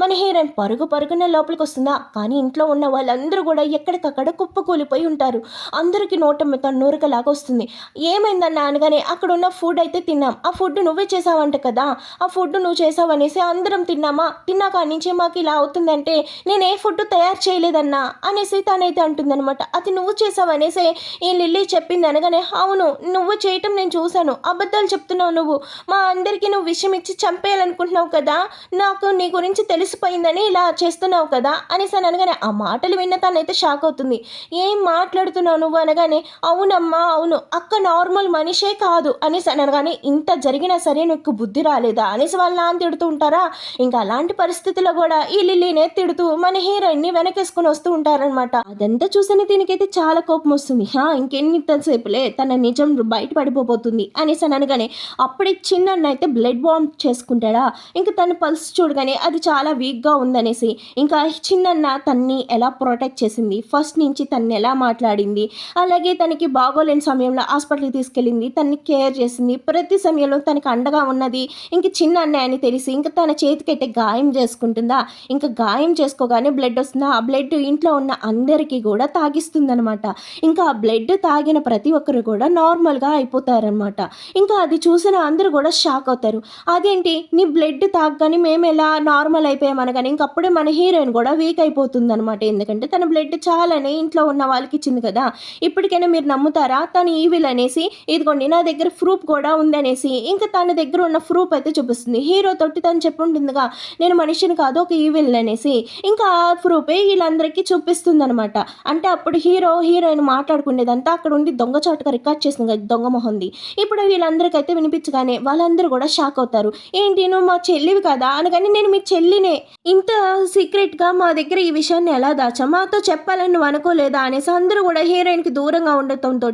మన హీరోయిన్ పరుగున లోపలికి వస్తుందా. కానీ ఇంట్లో ఉన్న వాళ్ళందరూ కూడా ఎక్కడికక్కడ కుప్పకూలిపోయి ఉంటారు. అందరికీ నోట నూరకలాగా వస్తుంది. ఏమైందన్నా అనగానే అక్కడ ఉన్న ఫుడ్ అయితే తిన్నాం, ఆ ఫుడ్ నువ్వే చేసావంట కదా, ఆ ఫుడ్ నువ్వు చేసావు అనేసి అందరం తిన్నామా, తిన్నాక నుంచి మాకు ఇలా అవుతుందంటే నేను ఏ ఫుడ్ తయారు చేయలేదన్నా అనేసి తనైతే అంటుందనమాట. అది నువ్వు చేసావు అనేసి ఈ లిల్లీ చెప్పింది అనగానే, అవును నువ్వు చేయటం నేను చూశాను, అబద్ధాలు చెప్తున్నావు నువ్వు, మా అందరికీ నువ్వు విషయం ఇచ్చి చంపేయాలనుకుంటున్నావు కదా, నాకు నీ గురించి తెలిసిపోయిందని ఇలా చేస్తున్నావు కదా అనేసి అని అనగానే, ఆ మాటలు విన్న తనైతే షాక్ అవుతుంది. ఏం మాట్లాడుతున్నావు నువ్వు అనగానే, అవునమ్మా అవును, అక్క నార్మల్ మనిషే కాదు అనేసి అని అనగానే, ఇంత జరిగినా సరే నీకు బుద్ధి రాలేదా అనేసి వాళ్ళ నాన్న తిడుతూ ఉంటారా. ఇంకా అలాంటి పరిస్థితుల్లో కూడా ఈ లిల్లీనే తిడుతూ మన హీరోయిన్ని వెనకేసుకుని వస్తూ ఉంటారనమాట. అదంతా చూసిన దీనికైతే చాలా కోపం వస్తుంది. ఇంకెన్నిసేపులే తన నిజం బయట పడిపోతుంది అనేసి అని అనగానే, అప్పుడే చిన్న అయితే బ్లడ్ బాంబ్ చేసుకుంటాడా. ఇంకా తన పల్స్ చూడగానే అది చాలా వీక్గా ఉందనేసి, ఇంకా చిన్నన్న తన్ని ఎలా ప్రొటెక్ట్ చేసింది, ఫస్ట్ నుంచి తన్ని ఎలా మాట్లాడింది, అలాగే తనకి బాగోలేని సమయంలో హాస్పిటల్కి తీసుకెళ్ళింది, తన్ని కేర్ చేసింది, ప్రతి సమయంలో తనకి అండగా ఉన్నది ఇంక చిన్న అన్నయ్య అని తెలిసి ఇంకా తన చేతికైతే గాయం చేసుకుంటుందా. ఇంకా గాయం చేసుకోగానే బ్లడ్ వస్తుందా, ఆ బ్లడ్ ఇంట్లో ఉన్న అందరికీ కూడా తాగిస్తుందనమాట. ఇంకా ఆ బ్లడ్ తాగిన ప్రతి ఒక్కరు కూడా నార్మల్గా అయిపోతారనమాట. ఇంకా అది చూసిన అందరూ కూడా షాక్ అవుతారు. అదేంటి నీ బ్లడ్ తాగగానే మేము ఎలా నార్మల్ అయిపోయామనగానే, ఇంకప్పుడే మన హీరోయిన్ కూడా వీక్ అయిపోతుంది అనమాట. ఎందుకంటే తన బ్లడ్ చాలానే ఇంట్లో ఉన్న వాళ్ళకి ఇచ్చింది కదా. ఇప్పటికైనా మీరు నమ్ముతారా తను ఈవిల్ అనేసి, ఇదిగోండి నా దగ్గర ప్రూఫ్ కూడా ఉందనేసి ఇంకా తన దగ్గర ఉన్న ప్రూఫ్ అయితే చూపిస్తుంది. హీరో తోటి తను చెప్పి ఉంటుందిగా, నేను మనిషిని కాదు ఒక ఈవిల్ అనేసి, ఇంకా ఆ ప్రూఫే వీళ్ళందరికీ చూపిస్తుంది అనమాట. అంటే అప్పుడు హీరోయిన్ మాట్లాడుకునేదంతా అక్కడ ఉండి దొంగచాటుగా రికార్డ్ చేసింది కదా దొంగ మొహంది. ఇప్పుడు వీళ్ళందరికైతే వినిపించగానే వాళ్ళందరూ కూడా షాక్ అవుతారు. ఏంటి నువ్వు మా చెల్లివి కదా అనగానే, నేను మీ చెల్లినే, ఇంత సీక్రెట్గా మా దగ్గర ఈ విషయాన్ని ఎలా దాచా, మాతో చెప్పాలని నువ్వు అనుకోలేదా అనేసి అందరూ కూడా హీరోయిన్కి దూరంగా ఉండటంతో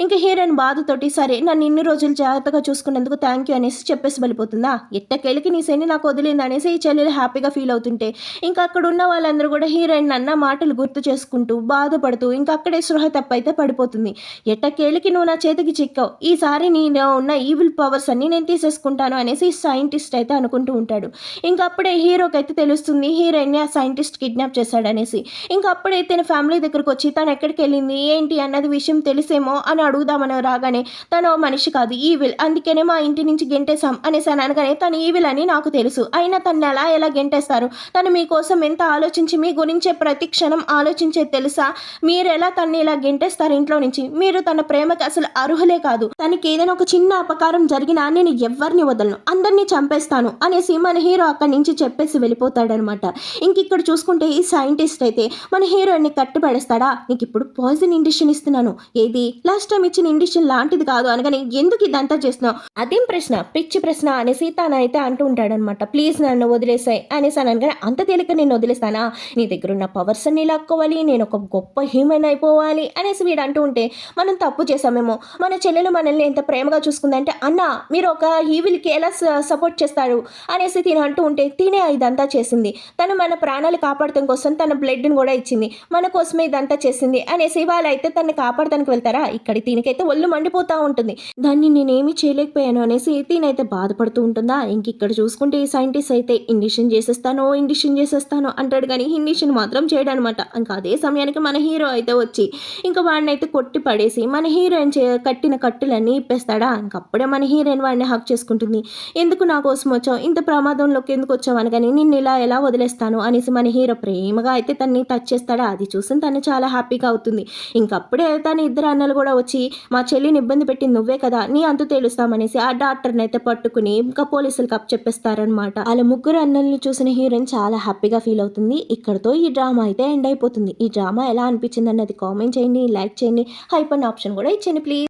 ఇంకా హీరోయిన్ బాధతోటి, సరే నన్ను ఇన్ని రోజులు జాగ్రత్తగా చూసుకున్నందుకు థ్యాంక్ యూ అనేసి చెప్పేసి వెళ్ళిపోతుందా. ఎట్టకెళ్ళకి నీ శని నాకు వదిలింది అనేసి ఈ చెల్లెలు హ్యాపీగా ఫీల్ అవుతుంటే, ఇంకా అక్కడ ఉన్న వాళ్ళందరూ కూడా హీరోయిన్ అన్న మాటలు గుర్తు చేసుకుంటూ బాధపడుతూ ఇంకా అక్కడే స్పృహ తప్పైతే పడిపోతుంది. ఎట్టకేళ్ళకి నువ్వు నా చేతికి చిక్కావు, ఈసారి నేను ఉన్న ఈవిల్ పవర్స్ అన్ని నేను తీసేసుకుంటాను అనేసి సైంటిస్ట్ అయితే అనుకుంటూ ఉంటాడు. ఇంకా అప్పుడే హీరోకి అయితే తెలుస్తుంది హీరోయిన్ని ఆ సైంటిస్ట్ కిడ్నాప్ చేశాడనేసి. ఇంకా అప్పుడే తన ఫ్యామిలీ దగ్గరకు వచ్చి తను ఎక్కడికి వెళ్ళింది ఏంటి అన్నది విషయం తెలిసేమో అని అడుగుదామని రాగానే, తను మనిషి కాదు ఈవిల్, అందుకనే మా ఇంటి నుంచి గెంటేశాం అనేసి అని అనగానే, తను ఈవిల్ అని నాకు తెలుసు, అయినా తను ఎలా గెంటేస్తారు, తను మీకోసం ఎంత ఆలోచించి మీ గురించే ప్రతి క్షణం ఆలోచించే తెలుసా, మీరు ఎలా తన్ని ఇలా గెంటేస్తారు ఇంట్లో నుంచి, మీరు తన ప్రేమకి అసలు అర్హులే కాదు, తనకి ఏదైనా ఒక చిన్న అపకారం జరిగినా నేను ఎవరిని వదలను, అందరినీ చంపేస్తాను అనేసి మన హీరో అక్కడి నుంచి చెప్పేసి వెళ్ళిపోతాడనమాట. ఇంక ఇక్కడ చూసుకుంటే ఈ సైంటిస్ట్ అయితే మన హీరోయిన్ని కట్టుపడేస్తాడా, నీకు ఇప్పుడు పాయిజన్ ఇండిషన్ ఇస్తున్నాను, ఏది లాస్ట్ టైం ఇచ్చిన ఇండిషన్ లాంటిది కాదు అనగానే, ఎందుకు ఇదంతా చేస్తున్నావు, అదేం ప్రశ్న పిచ్చి ప్రశ్న అనేసి తనైతే అంటూ ఉంటాడనమాట. ప్లీజ్ నన్ను వదిలేసాయి అనేసి అని అనగానే, అంత తేలిక నేను వదిలేస్తానా, నీ దగ్గర ఉన్న పవర్స్ అన్ని లాక్కోవాలి, నేను ఒక గొప్ప హ్యూమన్ అయిపోవాలి అనేసి వీడు అంటూ ఉంటే, మనం తప్పు చేసామేమో, మన చెల్లెలు మనల్ని ఎంత ప్రేమగా చూసుకుందంటే, అన్న మీరు ఒక ఈవిల్కి ఎలా సపోర్ట్ చేస్తారు అనేసి తిని అంటూ ఉంటే, తినే ఇదంతా చేసింది, తను మన ప్రాణాలు కాపాడటం కోసం తన బ్లడ్ని కూడా ఇచ్చింది, మన కోసమే ఇదంతా చేసింది అనేసి వాళ్ళైతే తనని కాపాడటానికి వెళ్తారా. ఇక్కడ దీనికైతే ఒళ్ళు మండిపోతూ ఉంటుంది, దాన్ని నేనేమి చేయలేకపోయాను అనేసి దీనైతే బాధపడుతూ ఉంటుందా. ఇంక ఇక్కడ చూసుకుంటే ఈ సైంటిస్ట్ అయితే ఇండిషన్ చేసేస్తాను అంటాడు, కానీ ఇండిషన్ మాత్రం చేయడనమాట. ఇంకా అదే సమయానికి మన హీరో అయితే వచ్చి ఇంకా వాడిని అయితే కొట్టి పడేసి మన హీరోయిన్ కట్టిన కట్టులన్నీ ఇప్పేస్తాడా. ఇంకప్పుడే మన హీరోయిన్ వాడిని హక్ చేసుకుంటుంది. ఎందుకు నా కోసం వచ్చావు, ఇంత ప్రమాదంలోకి ఎందుకు వచ్చావు అనగానే, నిన్ను ఇలా ఎలా వదిలేస్తాను అనేసి మన హీరో ప్రేమగా అయితే తన్ని టచ్ చేస్తాడా. అది చూసి తను చాలా హ్యాపీగా అవుతుంది. ఇంకప్పుడే తన ఇద్దరు అన్నలు కూడా వచ్చి, మా చెల్లిని ఇబ్బంది పెట్టింది నువ్వే కదా, నీ అంతు తేలుస్తామనేసి ఆ డాక్టర్ని అయితే పట్టుకుని ఇంకా పోలీసులకు అప్ చెప్పేస్తారనమాట. అలా ముగ్గురు అన్నల్ని చూసిన హీరోయిన్ చాలా హ్యాపీగా ఫీల్ అవుతుంది. ఇక్కడతో ఈ డ్రామా అయితే ఎండ్ అయిపోతుంది. ఈ డ్రామా ఎలా అనిపించింది అన్నది కామెంట్ చేయండి, లైక్ చేయండి, హైప్ అన్న ఆప్షన్ కూడా ఇచ్చేయండి ప్లీజ్.